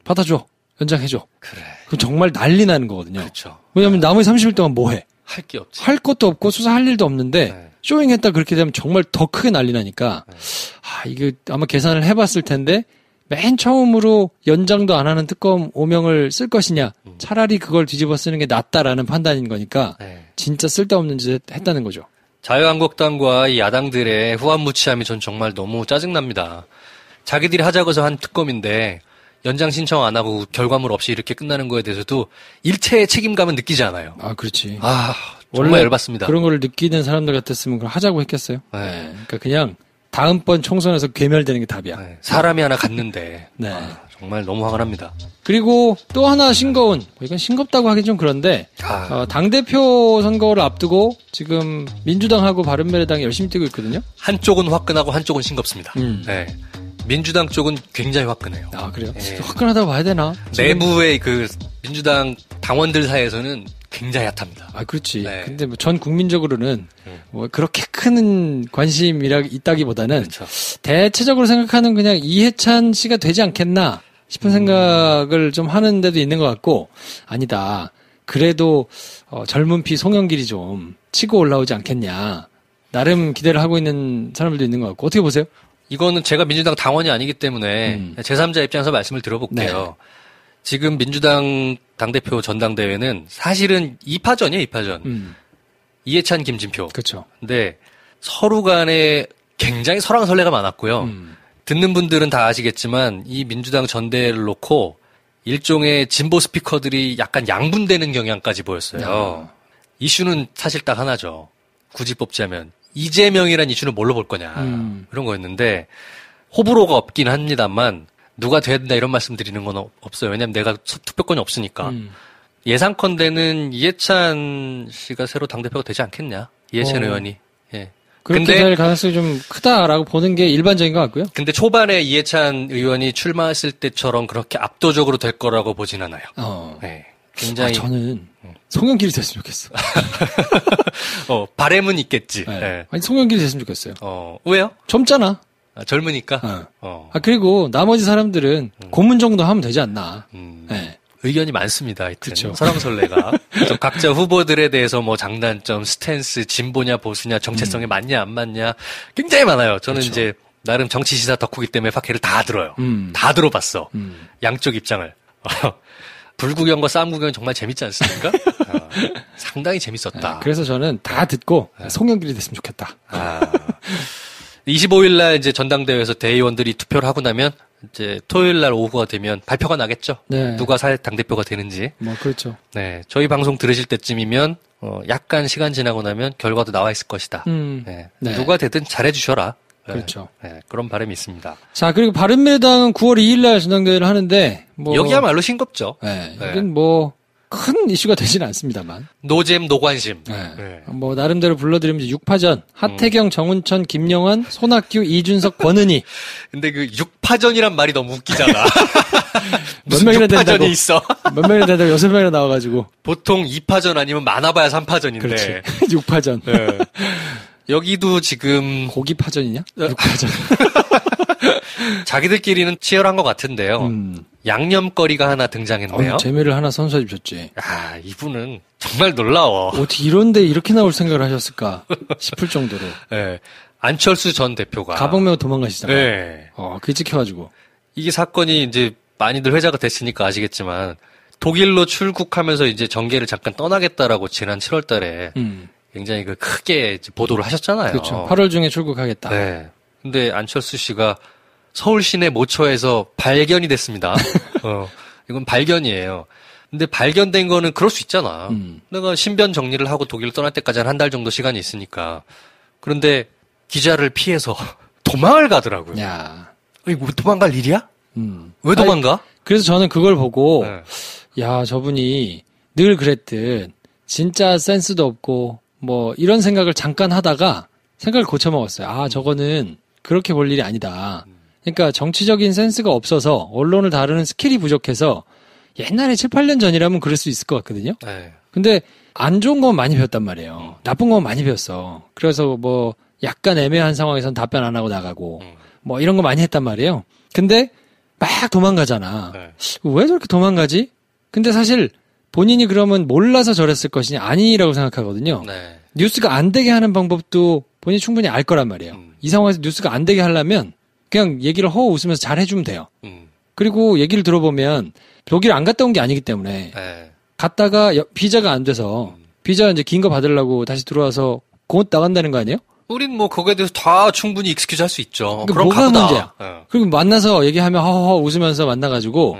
받아줘. 연장해줘. 그래. 그럼 정말 난리 나는 거거든요. 그렇죠. 왜냐면 나머지 30일 동안 뭐 해? 할 게 없지. 할 것도 없고 수사할 일도 없는데 네. 쇼잉했다 그렇게 되면 정말 더 크게 난리 나니까 네. 이거 아마 계산을 해봤을 텐데 맨 처음으로 연장도 안 하는 특검 오명을 쓸 것이냐 차라리 그걸 뒤집어 쓰는 게 낫다라는 판단인 거니까 네. 진짜 쓸데없는 짓 했다는 거죠. 자유한국당과 이 야당들의 후한무치함이 전 정말 너무 짜증납니다. 자기들이 하자고 해서 한 특검인데 연장 신청 안 하고 결과물 없이 이렇게 끝나는 거에 대해서도 일체의 책임감은 느끼지 않아요. 그렇지. 정말 원래 열받습니다. 그런 거를 느끼는 사람들 같았으면 그걸 하자고 했겠어요. 네. 그러니까 그냥 다음번 총선에서 괴멸되는 게 답이야. 네. 사람이 하나 갔는데 네. 정말 너무 화가 납니다. 그리고 또 하나 싱거운, 이건 싱겁다고 하긴 좀 그런데 당대표 선거를 앞두고 지금 민주당하고 바른미래당이 열심히 뛰고 있거든요. 한쪽은 화끈하고 한쪽은 싱겁습니다. 네. 민주당 쪽은 굉장히 화끈해요. 그래요? 네. 화끈하다고 봐야 되나? 내부의 그 민주당 당원들 사이에서는 굉장히 핫합니다. 그렇지. 네. 근데 뭐 전 국민적으로는 뭐 그렇게 큰 관심이라 있다기보다는 그렇죠. 대체적으로 생각하는 그냥 이해찬 씨가 되지 않겠나 싶은 생각을 좀 하는 데도 있는 것 같고 아니다. 그래도 젊은 피 송영길이 좀 치고 올라오지 않겠냐. 나름 기대를 하고 있는 사람들도 있는 것 같고 어떻게 보세요? 이거는 제가 민주당 당원이 아니기 때문에 제3자 입장에서 말씀을 드려볼게요. 지금 민주당 당대표 전당대회는 사실은 2파전이에요, 2파전. 이해찬, 김진표. 그렇죠. 근데 서로 간에 굉장히 설왕설래가 많았고요. 듣는 분들은 다 아시겠지만 이 민주당 전대회를 놓고 일종의 진보 스피커들이 약간 양분되는 경향까지 보였어요. 이슈는 사실 딱 하나죠. 굳이 뽑자면 이재명이란 이슈는 뭘로 볼 거냐. 그런 거였는데 호불호가 없긴 합니다만 누가 돼야 된다 이런 말씀 드리는 건 없어요. 왜냐면 내가 투표권이 없으니까. 예상컨대는 이해찬 씨가 새로 당대표가 되지 않겠냐. 이해찬 의원이. 예. 그렇게 될 가능성이 좀 크다라고 보는 게 일반적인 것 같고요. 근데 초반에 이해찬 의원이 출마했을 때처럼 그렇게 압도적으로 될 거라고 보진 않아요. 네. 굉장히. 저는 송영길이 됐으면 좋겠어. 바램은 있겠지. 네. 네. 아니, 송영길이 됐으면 좋겠어요. 왜요? 젊잖아. 젊으니까? 그리고 나머지 사람들은 고문 정도 하면 되지 않나. 네. 의견이 많습니다. 하여튼. 그쵸. 설왕설래가. 각자 후보들에 대해서 뭐 장단점, 스탠스, 진보냐, 보수냐, 정체성에 맞냐, 안 맞냐. 굉장히 많아요. 저는 그쵸. 이제 나름 정치 시사 덕후기 때문에 팟캐를 다 들어요. 다 들어봤어. 양쪽 입장을. 불구경과 싸움 구경이 정말 재밌지 않습니까? 상당히 재밌었다. 그래서 저는 다 듣고 송영길이 됐으면 좋겠다. 25일 날 이제 전당대회에서 대의원들이 투표를 하고 나면 이제 토요일 날 오후가 되면 발표가 나겠죠. 네. 누가 새 당대표가 되는지. 뭐 그렇죠. 네, 저희 방송 들으실 때쯤이면 약간 시간 지나고 나면 결과도 나와 있을 것이다. 네. 네. 누가 되든 잘해 주셔라. 그렇죠. 네, 그런 바람이 있습니다. 자, 그리고 바른미래당은 9월 2일 날 전당대회를 하는데 뭐 여기야말로 싱겁죠. 네. 여긴 뭐 큰 이슈가 되지는 않습니다만. 노잼, 노관심. 네. 네. 뭐 나름대로 불러드리면 6파전 하태경, 정운천, 김영환, 손학규, 이준석, 권은희. 근데 그 6파전이란 말이 너무 웃기잖아. 몇 명이나 된다고. 6파전이 있어. 몇 명이나 된다고 6명이나 나와가지고. 보통 2파전 아니면 많아봐야 3파전인데. 그렇지. 6파전. 네. 여기도 지금 고기파전이냐? 6파전. 자기들끼리는 치열한 것 같은데요. 양념거리가 하나 등장했네요. 재미를 하나 선사해 주셨지. 이분은 정말 놀라워. 어떻게 이런데 이렇게 나올 생각을 하셨을까 싶을 정도로. 네. 안철수 전 대표가 가방 메고 도망가시잖아. 네. 그게 찍혀가지고. 이게 사건이 이제 많이들 회자가 됐으니까 아시겠지만 독일로 출국하면서 이제 정계를 잠깐 떠나겠다라고 지난 7월달에 굉장히 크게 보도를 하셨잖아요. 그렇죠. 8월 중에 출국하겠다. 네. 근데 안철수 씨가 서울 시내 모처에서 발견이 됐습니다. 이건 발견이에요. 근데 발견된 거는 그럴 수 있잖아. 내가 신변 정리를 하고 독일 떠날 때까지 한 달 정도 시간이 있으니까. 그런데 기자를 피해서 도망을 가더라고요. 야, 이거 도망갈 일이야? 왜 도망가? 그래서 저는 그걸 보고, 야, 저분이 늘 그랬듯 진짜 센스도 없고 뭐 이런 생각을 잠깐 하다가 생각을 고쳐먹었어요. 저거는 그렇게 볼 일이 아니다. 그러니까 정치적인 센스가 없어서 언론을 다루는 스킬이 부족해서 옛날에 7, 8년 전이라면 그럴 수 있을 것 같거든요. 근데 안 좋은 건 많이 배웠단 말이에요. 나쁜 건 많이 배웠어. 그래서 뭐 약간 애매한 상황에선 답변 안 하고 나가고 뭐 이런 거 많이 했단 말이에요. 근데 막 도망가잖아. 왜 저렇게 도망가지? 근데 사실 본인이 그러면 몰라서 저랬을 것이냐 아니라고 생각하거든요. 뉴스가 안 되게 하는 방법도 본인이 충분히 알 거란 말이에요. 이 상황에서 뉴스가 안 되게 하려면 그냥 얘기를 허우 웃으면서 잘 해주면 돼요. 그리고 얘기를 들어보면 독일 안 갔다 온 게 아니기 때문에 갔다가 비자가 안 돼서 비자 이제 긴 거 받으려고 다시 들어와서 곧 나간다는 거 아니에요? 우린 뭐 그거에 대해서 다 충분히 익스큐즈 할 수 있죠. 그럼 뭐가 가보다. 문제야? 그리고 만나서 얘기하면 허허 웃으면서 만나가지고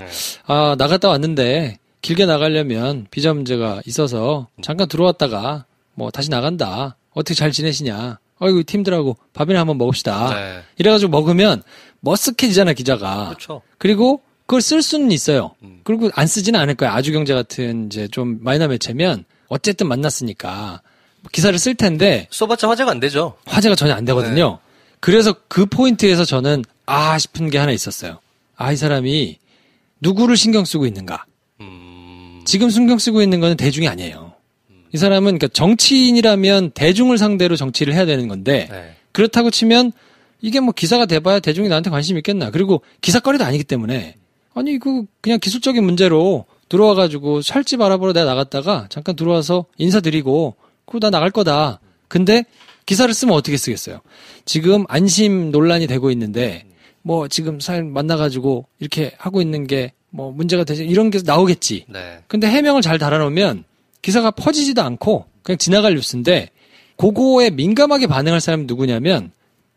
나갔다 왔는데 길게 나가려면 비자 문제가 있어서 잠깐 들어왔다가 뭐 다시 나간다. 어떻게 잘 지내시냐? 아이고 팀들하고 밥이나 한번 먹읍시다. 이래가지고 먹으면 머쓱해지잖아 기자가. 그렇죠. 그리고 그걸 쓸 수는 있어요. 그리고 안 쓰지는 않을 거야. 아주경제 같은 이제 좀 마이너 매체면 어쨌든 만났으니까 기사를 쓸 텐데. 써봤자 화제가 안 되죠. 화제가 전혀 안 되거든요. 그래서 그 포인트에서 저는 싶은 게 하나 있었어요. 이 사람이 누구를 신경 쓰고 있는가. 지금 신경 쓰고 있는 거는 대중이 아니에요. 이 사람은 그러니까 정치인이라면 대중을 상대로 정치를 해야 되는 건데 그렇다고 치면 이게 뭐 기사가 돼봐야 대중이 나한테 관심 있겠나. 그리고 기사거리도 아니기 때문에 그냥 기술적인 문제로 들어와가지고 살집 알아보러 내가 나갔다가 잠깐 들어와서 인사드리고 그리고 나 나갈 거다. 근데 기사를 쓰면 어떻게 쓰겠어요? 지금 안심 논란이 되고 있는데 뭐 지금 사연 만나가지고 이렇게 하고 있는 게 뭐 문제가 되지 이런 게 나오겠지. 네. 근데 해명을 잘 달아놓으면 기사가 퍼지지도 않고 그냥 지나갈 뉴스인데 그거에 민감하게 반응할 사람이 누구냐면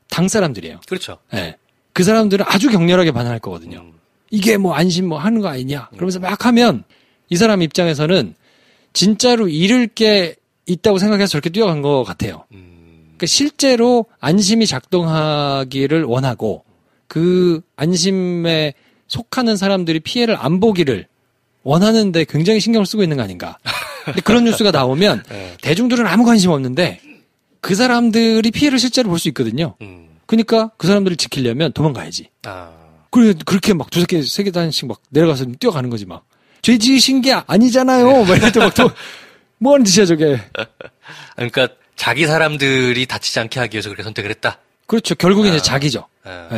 당 사람들이에요. 그렇죠. 네. 그 사람들은 아주 격렬하게 반응할 거거든요. 이게 뭐 안심 뭐 하는 거 아니냐. 그러면서 막 하면 이 사람 입장에서는 진짜로 잃을 게 있다고 생각해서 저렇게 뛰어간 것 같아요. 그러니까 실제로 안심이 작동하기를 원하고 그 안심에 속하는 사람들이 피해를 안 보기를 원하는데 굉장히 신경을 쓰고 있는 거 아닌가. 근데 그런 뉴스가 나오면 네. 대중들은 아무 관심 없는데 그 사람들이 피해를 실제로 볼 수 있거든요. 그러니까 그 사람들을 지키려면 도망가야지. 그렇게 막 두세 개, 세 개 단씩 막 내려가서 뛰어가는 거지 막. 죄 지으신 게 아니잖아요. 막 이럴 때 막 또 뭐 하는 짓이야 저게. 그러니까 자기 사람들이 다치지 않게 하기 위해서 그렇게 선택을 했다. 그렇죠. 결국엔 이제 자기죠.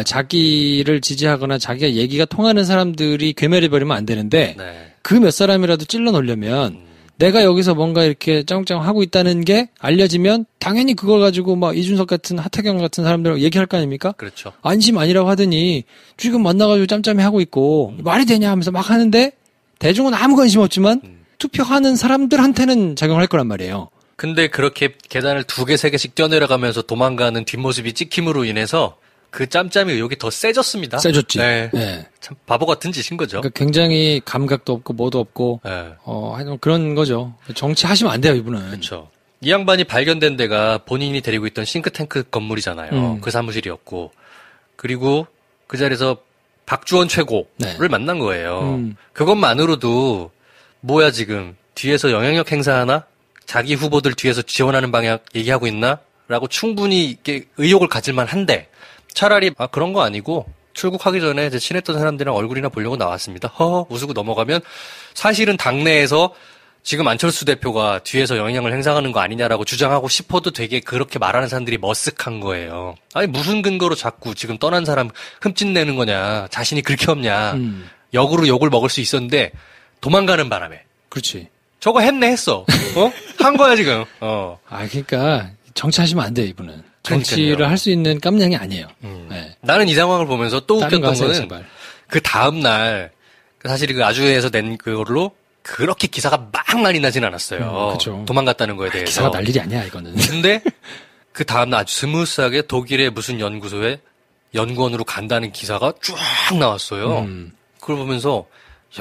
자기를 지지하거나 자기가 얘기가 통하는 사람들이 괴멸해버리면 안 되는데 네. 그 몇 사람이라도 찔러 놓으려면 내가 여기서 뭔가 이렇게 짱짱 하고 있다는 게 알려지면 당연히 그걸 가지고 막 이준석 같은 하태경 같은 사람들하고 얘기할 거 아닙니까? 그렇죠. 안심 아니라고 하더니 지금 만나가지고 짬짬이 하고 있고 말이 되냐 하면서 막 하는데 대중은 아무 관심 없지만 투표하는 사람들한테는 작용할 거란 말이에요. 근데 그렇게 계단을 2개, 3개씩 뛰어내려가면서 도망가는 뒷모습이 찍힘으로 인해서 그 짬짬이 의혹이 더 세졌습니다. 세졌지. 네. 네. 참 바보 같은 짓인 거죠. 그러니까 굉장히 감각도 없고 뭐도 없고 네. 하여튼 그런 거죠. 정치하시면 안 돼요, 이분은. 그렇죠. 이 양반이 발견된 데가 본인이 데리고 있던 싱크탱크 건물이잖아요. 그 사무실이었고. 그리고 그 자리에서 박주원 최고를 네. 만난 거예요. 그것만으로도 뭐야 지금 뒤에서 영향력 행사하나? 자기 후보들 뒤에서 지원하는 방향 얘기하고 있나? 라고 충분히 이렇게 의혹을 가질만 한데 차라리 그런 거 아니고 출국하기 전에 이제 친했던 사람들이랑 얼굴이나 보려고 나왔습니다. 허허 웃고 넘어가면 사실은 당내에서 지금 안철수 대표가 뒤에서 영향을 행사하는 거 아니냐라고 주장하고 싶어도 되게 그렇게 말하는 사람들이 머쓱한 거예요. 아니 무슨 근거로 자꾸 지금 떠난 사람 흠집내는 거냐. 자신이 그렇게 없냐. 역으로 욕을 먹을 수 있었는데 도망가는 바람에. 그렇지. 저거 했어. 한 거야 지금. 그러니까 정치하시면 안 돼요, 이분은. 정치를 할 수 있는 깜냥이 아니에요. 네. 나는 이 상황을 보면서 또 웃겼던 거는 제발. 그 다음 날 사실 그 아주에서 낸 그걸로 그렇게 기사가 막 많이 나진 않았어요. 그렇죠. 도망갔다는 거에 대해서. 기사가 날 일이 아니야, 이거는. 근데 그 다음 날 아주 스무스하게 독일의 무슨 연구소에 연구원으로 간다는 기사가 쫙 나왔어요. 그걸 보면서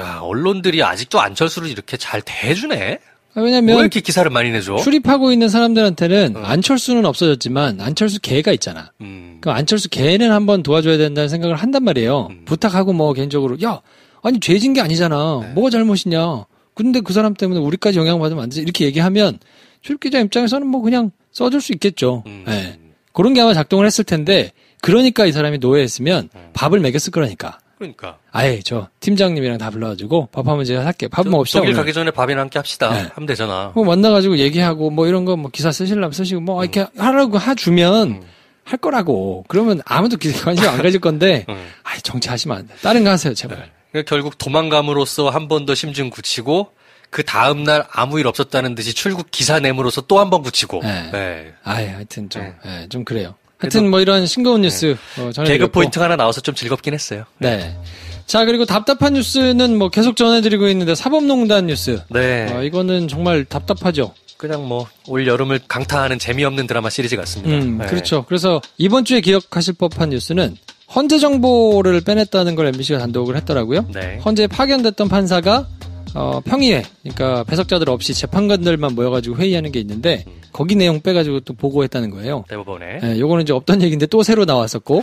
야, 언론들이 아직도 안철수를 이렇게 잘 대해주네? 왜냐면. 왜 이렇게 기사를 많이 내줘? 출입하고 있는 사람들한테는 안철수는 없어졌지만 안철수 개가 있잖아. 그럼 안철수 개는 한번 도와줘야 된다는 생각을 한단 말이에요. 부탁하고 뭐 개인적으로. 야, 아니 죄진 게 아니잖아. 네. 뭐가 잘못이냐. 근데 그 사람 때문에 우리까지 영향받으면 안 되지. 이렇게 얘기하면 출입기자 입장에서는 뭐 그냥 써줄 수 있겠죠. 네. 그런 게 아마 작동을 했을 텐데 그러니까 이 사람이 노예했으면 밥을 먹였을 거라니까. 그러니까. 아예 저 팀장님이랑 다 불러가지고 밥 한번 제가 살게. 밥 먹읍시다. 독일 가기 전에 밥이나 함께 합시다. 네. 하면 되잖아. 뭐 만나가지고 얘기하고 뭐 이런 거 뭐 기사 쓰시려면 쓰시고 뭐 이렇게 하라고 해주면 할 거라고. 그러면 아무도 관심 안 가질 건데 정치하시면 안 돼. 다른 거 하세요 제발. 네. 그러니까 결국 도망감으로써 한 번 더 심증 굳히고 그 다음날 아무 일 없었다는 듯이 출국 기사 내므로써 또 한 번 굳히고. 네. 네. 하여튼 좀 그래요. 하여튼 뭐 이런 싱거운 뉴스 전해드렸고. 개그 포인트가 하나 나와서 좀 즐겁긴 했어요. 네. 자, 그리고 답답한 뉴스는 뭐 계속 전해드리고 있는데 사법농단 뉴스. 네. 이거는 정말 답답하죠. 그냥 뭐 올 여름을 강타하는 재미없는 드라마 시리즈 같습니다. 네. 그렇죠. 그래서 이번 주에 기억하실 법한 뉴스는 헌재 정보를 빼냈다는 걸 MBC가 단독을 했더라고요. 네. 헌재에 파견됐던 판사가 평의회, 그러니까 배석자들 없이 재판관들만 모여가지고 회의하는 게 있는데 거기 내용 빼가지고 또 보고했다는 거예요. 대법원에. 네, 요거는 이제 없던 얘기인데 또 새로 나왔었고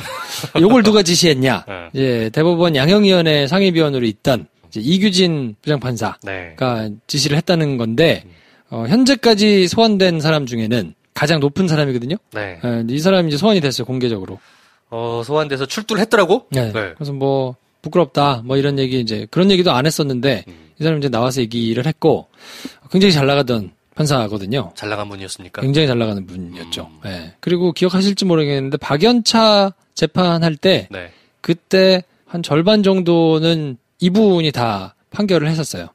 요걸 누가 지시했냐? 이제 대법원 양형위원회 상임위원으로 있던 이제 이규진 부장판사가 지시를 했다는 건데 현재까지 소환된 사람 중에는 가장 높은 사람이거든요. 네. 이 사람이 이제 소환이 됐어요 공개적으로. 소환돼서 출두를 했더라고. 네. 그래서 뭐 부끄럽다 뭐 이런 얘기 이제 그런 얘기도 안 했었는데 이 사람이 이제 나와서 얘기를 했고 굉장히 잘 나가던 판사거든요. 잘 나간 분이었습니까? 굉장히 잘 나가는 분이었죠. 네. 그리고 기억하실지 모르겠는데 박연차 재판할 때 그때 한 절반 정도는 이분이 다 판결을 했었어요.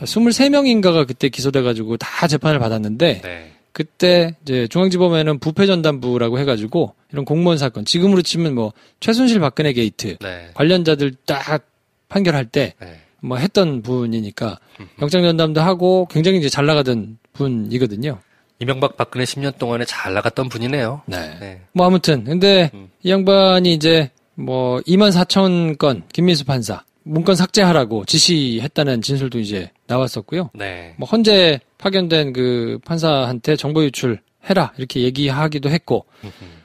23명인가가 그때 기소돼가지고 다 재판을 받았는데 그때 이제 중앙지법에는 부패전담부라고 해가지고 이런 공무원 사건 지금으로 치면 뭐 최순실 박근혜 게이트 관련자들 딱 판결할 때 뭐 했던 분이니까 영장 전담도 하고 굉장히 이제 잘 나가던 분이거든요. 이명박 박근혜 10년 동안에 잘 나갔던 분이네요. 네. 네. 뭐 아무튼 근데 이 양반이 이제 뭐 24,000건 김민수 판사 문건 삭제하라고 지시했다는 진술도 이제 나왔었고요. 네. 뭐 헌재 파견된 그 판사한테 정보 유출해라 이렇게 얘기하기도 했고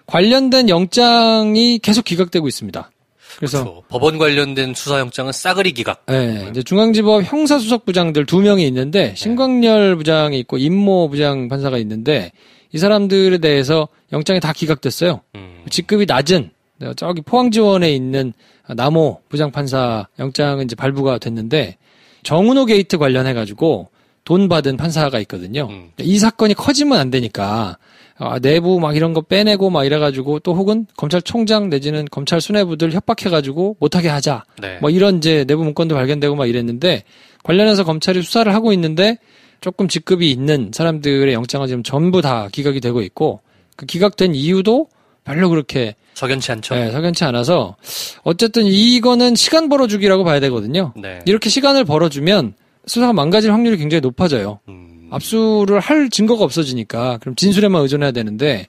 관련된 영장이 계속 기각되고 있습니다. 그래서 그렇죠. 법원 관련된 수사영장은 싸그리 기각. 네, 이제 중앙지법 형사수석부장들 2명이 있는데 신광열 부장이 있고 임모 부장 판사가 있는데 이 사람들에 대해서 영장이 다 기각됐어요. 직급이 낮은 저기 포항지원에 있는 남호 부장 판사 영장은 이제 발부가 됐는데 정은호 게이트 관련해가지고 돈 받은 판사가 있거든요. 이 사건이 커지면 안 되니까 내부 막 이런 거 빼내고 막 이래가지고 또 혹은 검찰총장 내지는 검찰 수뇌부들 협박해가지고 못하게 하자. 네. 뭐 이런 이제 내부 문건도 발견되고 막 이랬는데 관련해서 검찰이 수사를 하고 있는데 조금 직급이 있는 사람들의 영장은 지금 전부 다 기각이 되고 있고 그 기각된 이유도 별로 그렇게 석연치 않죠. 네, 석연치 않아서 어쨌든 이거는 시간 벌어주기라고 봐야 되거든요. 네. 이렇게 시간을 벌어주면 수사가 망가질 확률이 굉장히 높아져요. 압수를 할 증거가 없어지니까 그럼 진술에만 의존해야 되는데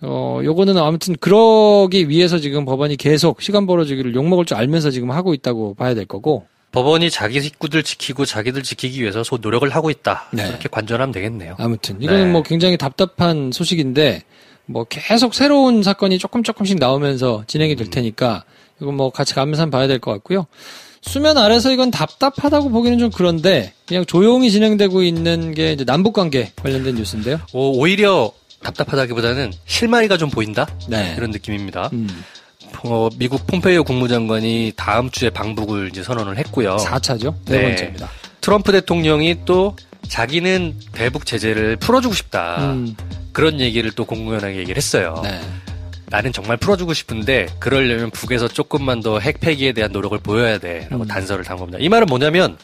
요거는 아무튼 그러기 위해서 지금 법원이 계속 시간 벌어주기를 욕먹을 줄 알면서 지금 하고 있다고 봐야 될 거고 법원이 자기 식구들 지키고 자기들 지키기 위해서 노력을 하고 있다. 네. 이렇게 관전하면 되겠네요. 아무튼 이거는 네. 뭐 굉장히 답답한 소식인데 뭐 계속 새로운 사건이 조금씩 나오면서 진행이 될 테니까 이거 뭐 같이 가면서 한번 봐야 될 것 같고요. 수면 아래서 이건 답답하다고 보기는 좀 그런데 그냥 조용히 진행되고 있는 게 이제 남북관계 관련된 뉴스인데요. 오히려 답답하다기보다는 실마리가 좀 보인다? 네. 이런 느낌입니다. 미국 폼페이오 국무장관이 다음 주에 방북을 이제 선언을 했고요. 4차죠? 네 번째입니다. 트럼프 대통령이 또 자기는 대북 제재를 풀어주고 싶다. 그런 얘기를 또 공공연하게 얘기를 했어요. 네. 나는 정말 풀어주고 싶은데 그러려면 북에서 조금만 더 핵 폐기에 대한 노력을 보여야 돼라고 단서를 단 겁니다. 이 말은 뭐냐면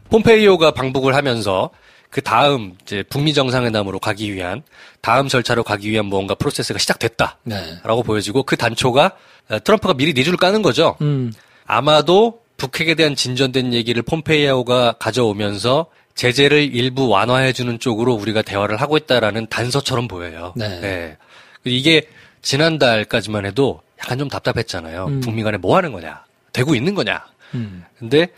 폼페이오가 방북을 하면서 그 다음 이제 북미 정상회담으로 가기 위한 다음 절차로 가기 위한 무언가 프로세스가 시작됐다라고 보여지고 그 단초가 트럼프가 미리 네 줄 까는 거죠. 아마도 북핵에 대한 진전된 얘기를 폼페이오가 가져오면서 제재를 일부 완화해주는 쪽으로 우리가 대화를 하고 있다라는 단서처럼 보여요. 네. 네. 이게 지난달까지만 해도 약간 좀 답답했잖아요. 북미 간에 뭐 하는 거냐? 되고 있는 거냐? 근데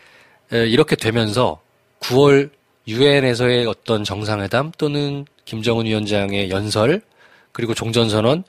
이렇게 되면서 9월 유엔에서의 어떤 정상회담 또는 김정은 위원장의 연설 그리고 종전선언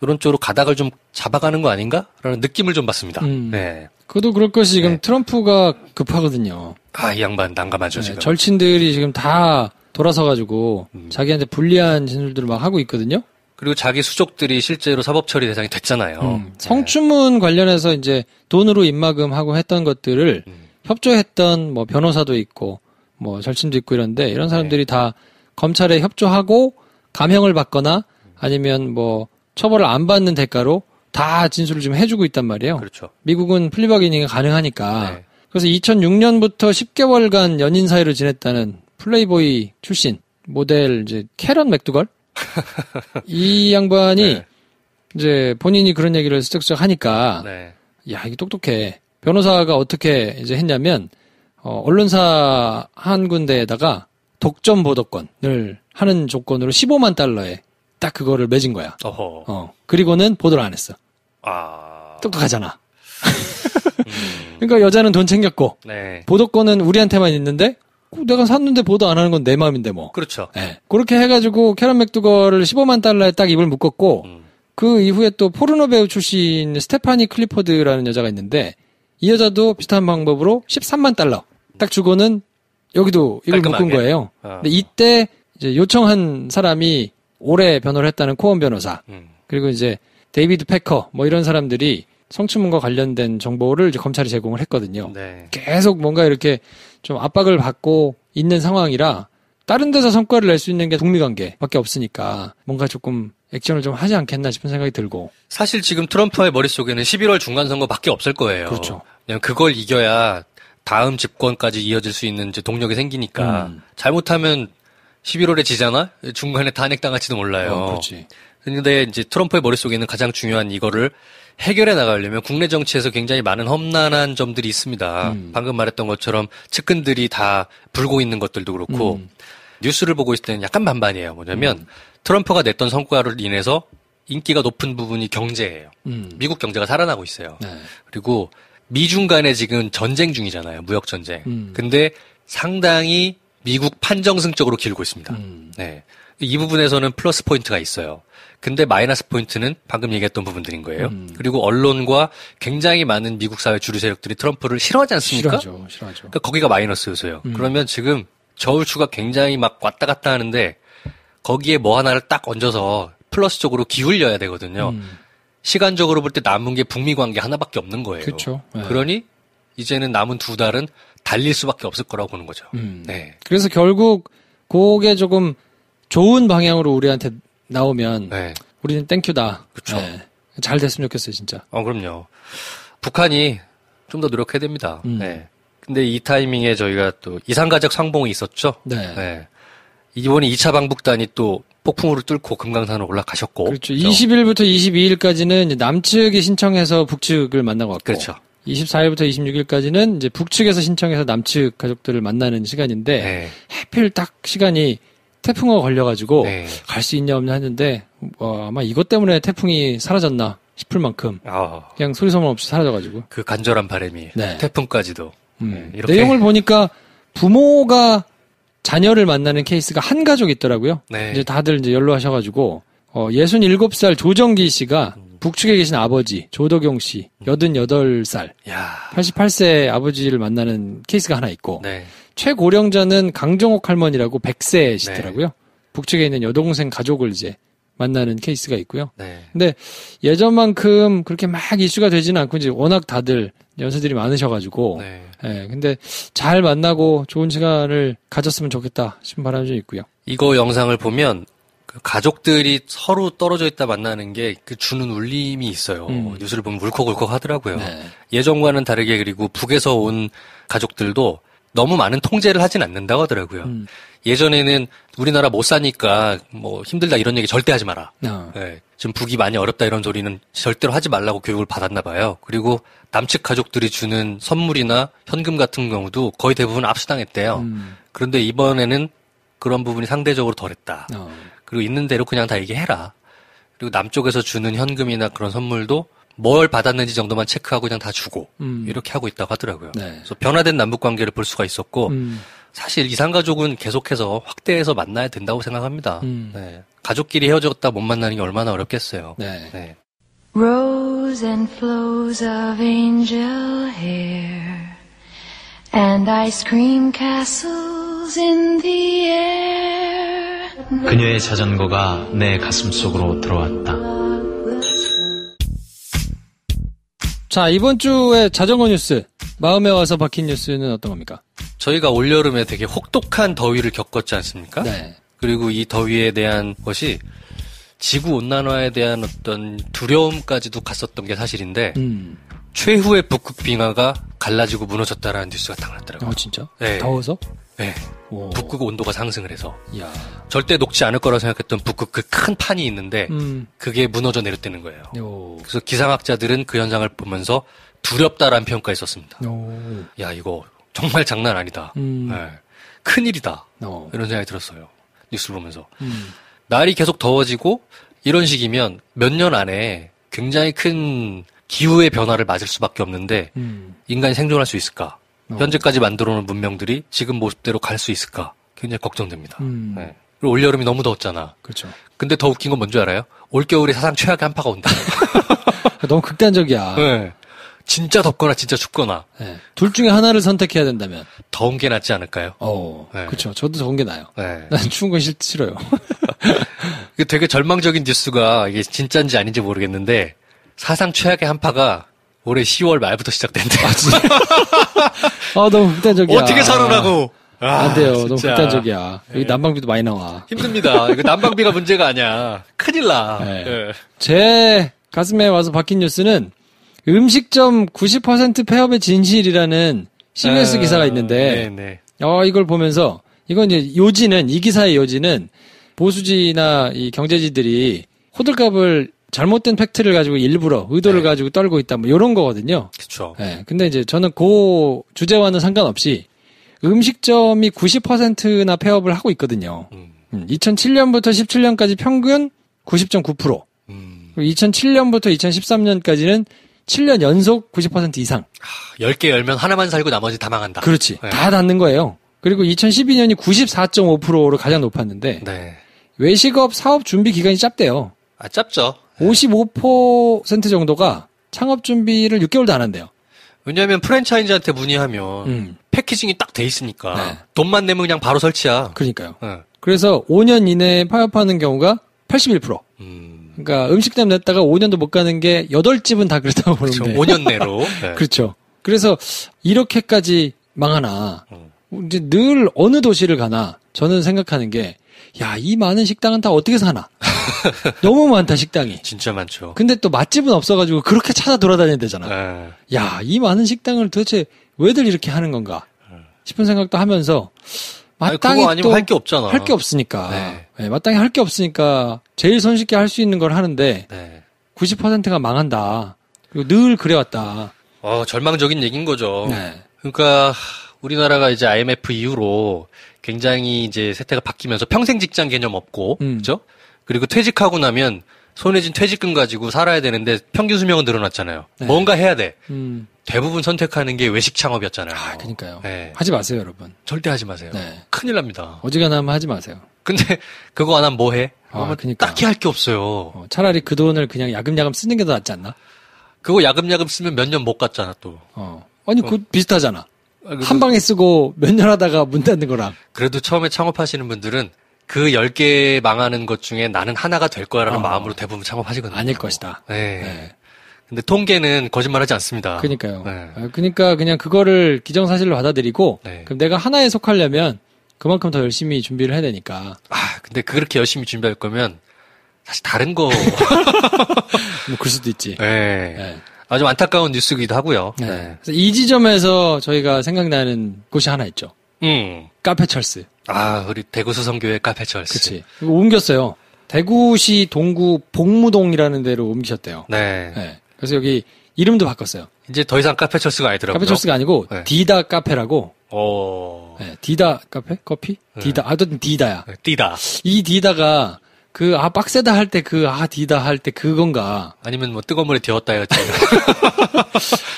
이런 쪽으로 가닥을 좀 잡아가는 거 아닌가라는 느낌을 좀 받습니다. 네. 그것도 그럴 것이 지금 트럼프가 급하거든요. 이 양반 난감하죠, 지금. 절친들이 지금 다 돌아서가지고 자기한테 불리한 진술들을 막 하고 있거든요. 그리고 자기 수족들이 실제로 사법 처리 대상이 됐잖아요. 성추문 관련해서 이제 돈으로 입막음하고 했던 것들을 협조했던 뭐 변호사도 있고 뭐 절친도 있고 이런데 이런 사람들이 다 검찰에 협조하고 감형을 받거나 아니면 뭐 처벌을 안 받는 대가로 다 진술을 좀 해주고 있단 말이에요. 그렇죠. 미국은 플리바게닝이 가능하니까. 그래서 2006년부터 10개월간 연인 사이로 지냈다는 플레이보이 출신 모델 이제 캐런 맥두걸 이 양반이 이제 본인이 그런 얘기를 슬쩍슬쩍 하니까 야 이게 똑똑해. 변호사가 어떻게 이제 했냐면 언론사 한 군데에다가 독점 보도권을 하는 조건으로 15만 달러에 딱 그거를 맺은 거야. 그리고는 보도를 안 했어. 똑똑하잖아. 그러니까 여자는 돈 챙겼고 보도권은 우리한테만 있는데 내가 샀는데 보도 안 하는 건 내 마음인데 뭐. 그렇죠. 네. 그렇게 해가지고 캐런 맥두걸을 15만 달러에 딱 입을 묶었고 그 이후에 또 포르노 배우 출신 스테파니 클리포드라는 여자가 있는데 이 여자도 비슷한 방법으로 13만 달러 딱 주고는 여기도 입을 묶은 거예요. 근데 이때 이제 요청한 사람이 오래 변호를 했다는 코언 변호사 그리고 이제 데이비드 패커 뭐 이런 사람들이 성추문과 관련된 정보를 이제 검찰이 제공을 했거든요. 계속 뭔가 이렇게 좀 압박을 받고 있는 상황이라 다른 데서 성과를 낼 수 있는 게 북미 관계밖에 없으니까 뭔가 조금 액션을 좀 하지 않겠나 싶은 생각이 들고. 사실 지금 트럼프의 머릿속에는 11월 중간선거밖에 없을 거예요. 그렇죠. 그냥 그걸 이겨야 다음 집권까지 이어질 수 있는 이제 동력이 생기니까 잘못하면 11월에 지잖아? 중간에 탄핵당할지도 몰라요. 그렇지. 근데 이제 트럼프의 머릿속에 있는 가장 중요한 이거를 해결해 나가려면 국내 정치에서 굉장히 많은 험난한 점들이 있습니다. 방금 말했던 것처럼 측근들이 다 불고 있는 것들도 그렇고 뉴스를 보고 있을 때는 약간 반반이에요. 뭐냐면 트럼프가 냈던 성과로 인해서 인기가 높은 부분이 경제예요. 미국 경제가 살아나고 있어요. 네. 그리고 미중 간에 지금 전쟁 중이잖아요. 무역 전쟁. 근데 상당히 미국 판정승적으로 기울고 있습니다. 네. 이 부분에서는 플러스 포인트가 있어요. 근데 마이너스 포인트는 방금 얘기했던 부분들인 거예요. 그리고 언론과 굉장히 많은 미국 사회 주류 세력들이 트럼프를 싫어하지 않습니까? 싫어하죠. 그러니까 거기가 마이너스 요소예요. 그러면 지금 저울추가 굉장히 막 왔다 갔다 하는데 거기에 뭐 하나를 딱 얹어서 플러스 쪽으로 기울여야 되거든요. 시간적으로 볼 때 남은 게 북미 관계 하나밖에 없는 거예요. 그렇죠. 네. 그러니 이제는 남은 2달은 달릴 수밖에 없을 거라고 보는 거죠. 네. 그래서 결국 그게 조금 좋은 방향으로 우리한테 나오면 네. 우리는 땡큐다. 그렇죠. 네. 잘 됐으면 좋겠어요, 진짜. 그럼요. 북한이 좀 더 노력해야 됩니다. 네. 근데 이 타이밍에 저희가 또 이산가족 상봉이 있었죠. 네. 네. 이번에 2차 방북단이 또 폭풍우를 뚫고 금강산으로 올라가셨고. 그렇죠. 20일부터 22일까지는 남측이 신청해서 북측을 만나고 왔고. 그렇죠. 24일부터 26일까지는 이제 북측에서 신청해서 남측 가족들을 만나는 시간인데 네. 하필 딱 시간이 태풍가 걸려가지고 네. 갈 수 있냐 없냐 했는데 아마 이것 때문에 태풍이 사라졌나 싶을 만큼 그냥 소리소문 없이 사라져가지고 그 간절한 바람이 네. 태풍까지도 네, 이렇게. 내용을 보니까 부모가 자녀를 만나는 케이스가 한 가족 있더라고요. 네. 이제 다들 이제 연로하셔가지고 67살 조정기 씨가 북측에 계신 아버지 조덕용 씨 88살 야. 88세 아버지를 만나는 케이스가 하나 있고 네. 최고령자는 강정옥 할머니라고 100세시더라고요. 네. 북측에 있는 여동생 가족을 이제 만나는 케이스가 있고요. 네. 근데 예전만큼 그렇게 막 이슈가 되지는 않고 이제 워낙 다들 연세들이 많으셔가지고 네. 예, 근데 잘 만나고 좋은 시간을 가졌으면 좋겠다 싶은 바람이 좀 있고요. 이거 영상을 보면 그 가족들이 서로 떨어져 있다 만나는 게 그 주는 울림이 있어요. 뉴스를 보면 울컥울컥 하더라고요. 네. 예전과는 다르게 그리고 북에서 온 가족들도 너무 많은 통제를 하진 않는다고 하더라고요. 예전에는 우리나라 못 사니까 뭐 힘들다 이런 얘기 절대 하지 마라. 네, 지금 북이 많이 어렵다 이런 소리는 절대로 하지 말라고 교육을 받았나 봐요. 그리고 남측 가족들이 주는 선물이나 현금 같은 경우도 거의 대부분 압수당했대요. 그런데 이번에는 그런 부분이 상대적으로 덜했다. 그리고 있는 대로 그냥 다 얘기해라. 그리고 남쪽에서 주는 현금이나 그런 선물도 뭘 받았는지 정도만 체크하고 그냥 다 주고 이렇게 하고 있다고 하더라고요. 네. 그래서 변화된 남북관계를 볼 수가 있었고 사실 이산가족은 계속해서 확대해서 만나야 된다고 생각합니다. 네. 가족끼리 헤어졌다 못 만나는 게 얼마나 어렵겠어요. 네. 네. Rows and flows of angel hair and ice cream castles in the air. 그녀의 자전거가 내 가슴 속으로 들어왔다. 자, 이번 주에 자전거 뉴스, 마음에 와서 박힌 뉴스는 어떤 겁니까? 저희가 올여름에 되게 혹독한 더위를 겪었지 않습니까? 네. 그리고 이 더위에 대한 것이 지구온난화에 대한 어떤 두려움까지도 갔었던 게 사실인데, 최후의 북극 빙하가 갈라지고 무너졌다라는 뉴스가 딱 났더라고요. 진짜? 네. 더워서? 네. 오. 북극 온도가 상승을 해서. 이야. 절대 녹지 않을 거라고 생각했던 북극 그 큰 판이 있는데 그게 무너져 내렸다는 거예요. 오. 그래서 기상학자들은 그 현상을 보면서 두렵다라는 평가를 썼습니다. 오. 야, 이거 정말 장난 아니다. 네. 큰일이다. 이런 생각이 들었어요. 뉴스를 보면서. 날이 계속 더워지고 이런 식이면 몇 년 안에 굉장히 큰 기후의 변화를 맞을 수밖에 없는데 인간이 생존할 수 있을까? 현재까지 만들어놓은 문명들이 지금 모습대로 갈 수 있을까? 굉장히 걱정됩니다. 네. 그리고 올여름이 너무 더웠잖아. 그렇죠. 근데 더 웃긴 건 뭔지 알아요? 올겨울이 사상 최악의 한파가 온다. 너무 극단적이야. 네. 진짜 덥거나 진짜 춥거나. 네. 둘 중에 하나를 선택해야 된다면. 더운 게 낫지 않을까요? 네. 그렇죠. 저도 더운 게 나아요. 네. 난 추운 건 싫어요. 되게 절망적인 뉴스가 이게 진짜인지 아닌지 모르겠는데 사상 최악의 한파가 올해 10월 말부터 시작된대. 너무 극단적이야. 어떻게 살으라고. 안 돼요. 진짜. 너무 극단적이야. 여기 난방비도 많이 나와. 힘듭니다. 이거 난방비가 문제가 아니야. 큰일 나. 네. 네. 제 가슴에 와서 박힌 뉴스는 음식점 90% 폐업의 진실이라는 CBS 기사가 있는데 이걸 보면서 이건 이제 이 기사의 요지는 보수지나 이 경제지들이 호들갑을 잘못된 팩트를 가지고 일부러 의도를 네. 가지고 떨고 있다 뭐 이런 거거든요. 그렇죠. 네, 근데 이제 저는 그 주제와는 상관없이 음식점이 90%나 폐업을 하고 있거든요. 2007년부터 17년까지 평균 90.9%. 그리고 2007년부터 2013년까지는 7년 연속 90% 이상. 10개 열면 하나만 살고 나머지 다 망한다. 그렇지. 네. 다 닫는 거예요. 그리고 2012년이 94.5%로 가장 높았는데 네. 외식업 사업 준비 기간이 짧대요. 짧죠. 55% 정도가 창업 준비를 6개월도 안 한대요. 왜냐하면 프랜차이즈한테 문의하면 패키징이 딱 돼 있으니까 네. 돈만 내면 그냥 바로 설치야. 그러니까요. 네. 그래서 5년 이내에 파업하는 경우가 81%. 그러니까 음식점 냈다가 5년도 못 가는 게 8집은 다 그렇다고 그렇죠. 보는데. 5년 내로. 네. 그렇죠. 그래서 이렇게까지 망하나. 이제 늘 어느 도시를 가나 저는 생각하는 게 야, 이 많은 식당은 다 어떻게 사나? 너무 많다, 식당이. 진짜 많죠. 근데 또 맛집은 없어가지고 그렇게 찾아 돌아다녀야 되잖아. 네. 야, 이 많은 식당을 도대체 왜들 이렇게 하는 건가? 싶은 생각도 하면서 마땅히 그거 아니면 또 할 게 없잖아. 할 게 없으니까. 네. 네, 마땅히 할 게 없으니까 제일 손쉽게 할 수 있는 걸 하는데 네. 90%가 망한다. 그리고 늘 그래왔다. 절망적인 얘기인 거죠. 네. 그러니까 우리나라가 이제 IMF 이후로 굉장히 이제 세태가 바뀌면서 평생 직장 개념 없고, 그죠? 그리고 퇴직하고 나면 손에 쥔 퇴직금 가지고 살아야 되는데 평균 수명은 늘어났잖아요. 네. 뭔가 해야 돼. 대부분 선택하는 게 외식 창업이었잖아요. 그러니까요. 네. 하지 마세요, 여러분. 절대 하지 마세요. 네. 큰일 납니다. 어지간하면 하지 마세요. 근데 그거 안 하면 뭐 해? 그러니까. 딱히 할 게 없어요. 차라리 그 돈을 그냥 야금야금 쓰는 게 더 낫지 않나? 그거 야금야금 쓰면 몇 년 못 갔잖아, 또. 아니, 그거 비슷하잖아. 한 방에 쓰고 몇 년 하다가 문 닫는 거랑. 그래도 처음에 창업하시는 분들은 그 10개 망하는 것 중에 나는 하나가 될 거라는 마음으로 대부분 창업하시거든요. 아닐 것이다. 네. 네. 근데 통계는 거짓말하지 않습니다. 그러니까요. 네. 그러니까 그냥 그거를 기정사실로 받아들이고 네. 그럼 내가 하나에 속하려면 그만큼 더 열심히 준비를 해야 되니까. 근데 그렇게 열심히 준비할 거면 사실 다른 거. 뭐 그럴 수도 있지. 네. 네. 아주 안타까운 뉴스기도 하고요. 네. 네. 그래서 이 지점에서 저희가 생각나는 곳이 하나 있죠. 카페철스. 우리 대구 수성교회 카페철스. 그치. 이거 옮겼어요. 대구시 동구 복무동이라는 데로 옮기셨대요. 네. 네. 그래서 여기 이름도 바꿨어요. 이제 더 이상 카페철스가 아니더라고요. 카페철스가 아니고 네. 디다 카페라고. 네. 디다 카페? 커피? 디다. 어쨌든 디다야. 디다. 이 디다가 빡세다 할 때 디다 할 때 그건가. 아니면 뭐 뜨거운 물에 데웠다 해야지.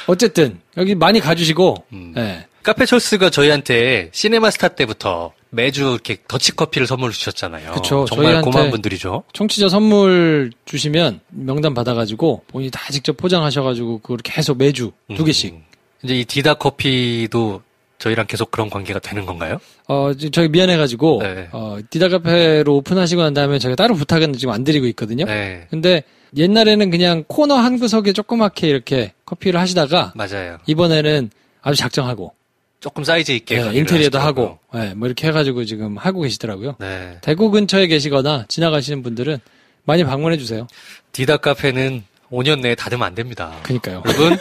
어쨌든 여기 많이 가주시고. 네. 카페철스가 저희한테 시네마스타 때부터 매주 이렇게 더치커피를 선물로 주셨잖아요. 그쵸. 정말 저희한테 고마운 분들이죠. 청취자 선물 주시면 명단 받아가지고 본인이 다 직접 포장하셔가지고 그걸 계속 매주 2개씩. 이제 이 디다 커피도 저희랑 계속 그런 관계가 되는 건가요? 저희 미안해가지고, 네. 디다 카페로 오픈하시고 난 다음에 저희가 따로 부탁은 지금 안 드리고 있거든요. 네. 근데 옛날에는 그냥 코너 한 구석에 조그맣게 이렇게 커피를 하시다가, 맞아요. 이번에는 아주 작정하고, 조금 사이즈 있게. 네, 인테리어도 하고, 뭐 이렇게 해가지고 지금 하고 계시더라고요. 네. 대구 근처에 계시거나 지나가시는 분들은 많이 방문해주세요. 디다 카페는 5년 내에 닫으면 안 됩니다. 그니까요. 여러분.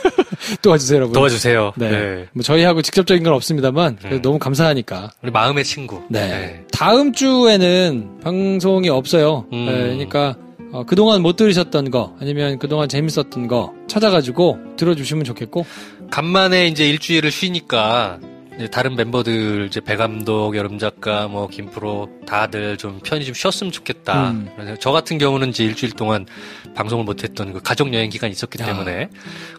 도와주세요, 여러분. 도와주세요. 네. 네. 뭐 저희하고 직접적인 건 없습니다만, 그래도 너무 감사하니까. 우리 마음의 친구. 네. 다음 주에는 방송이 없어요. 네, 그러니까, 그동안 못 들으셨던 거, 아니면 그동안 재밌었던 거 찾아가지고 들어주시면 좋겠고. 간만에 이제 일주일을 쉬니까, 이제 다른 멤버들, 이제 배 감독, 여름 작가, 뭐, 김프로, 다들 좀 편히 좀 쉬었으면 좋겠다. 그래서 저 같은 경우는 이제 일주일 동안 방송을 못했던 그 가족여행 기간이 있었기 때문에,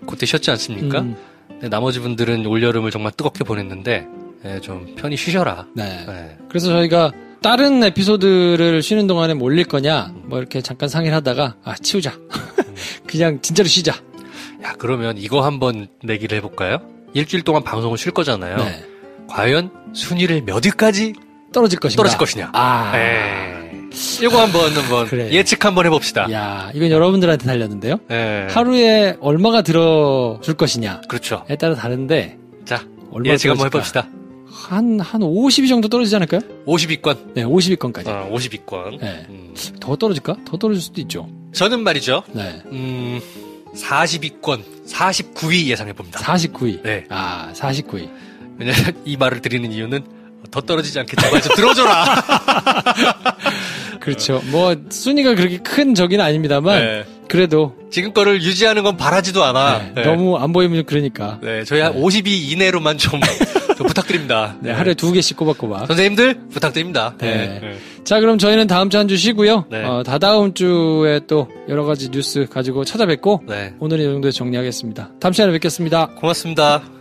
그때 쉬었지 않습니까? 근데 나머지 분들은 올여름을 정말 뜨겁게 보냈는데, 네, 좀 편히 쉬셔라. 네. 네. 그래서 저희가 다른 에피소드를 쉬는 동안에 뭐 올릴 거냐, 뭐 이렇게 잠깐 상의를 하다가, 치우자. 그냥 진짜로 쉬자. 야, 그러면 이거 한번 내기를 해볼까요? 일주일 동안 방송을 쉴 거잖아요. 네. 과연 순위를 몇 위까지 떨어질 것이냐. 네. 이거 한번 그래. 예측 한번 해봅시다. 야, 이건 여러분들한테 달렸는데요. 네. 하루에 얼마가 들어줄 것이냐에 그렇죠. 따라 다른데. 자, 얼마나 예측 한번 떨어질까? 해봅시다. 한 50위 정도 떨어지지 않을까요? 50위권. 네, 50위권까지. 50위권. 네. 더 떨어질까? 더 떨어질 수도 있죠. 저는 말이죠. 네. 40위권, 49위 예상해봅니다. 49위. 네. 49위. 왜냐면 이 말을 드리는 이유는 더 떨어지지 않게 제발 좀 들어줘라. 그렇죠. 뭐 순위가 그렇게 큰 적이는 아닙니다만 네. 그래도 지금 거를 유지하는 건 바라지도 않아. 네. 네. 너무 안 보이면 그러니까. 네, 저희 한 52 이내로만 좀 부탁드립니다. 네, 하루에 2개씩 꼬박꼬박. 선생님들 부탁드립니다. 네. 네. 자, 그럼 저희는 다음 주 한 주 쉬고요. 네. 다다음 주에 또 여러 가지 뉴스 가지고 찾아뵙고 네. 오늘은 이 정도에 정리하겠습니다. 다음 시간에 뵙겠습니다. 고맙습니다.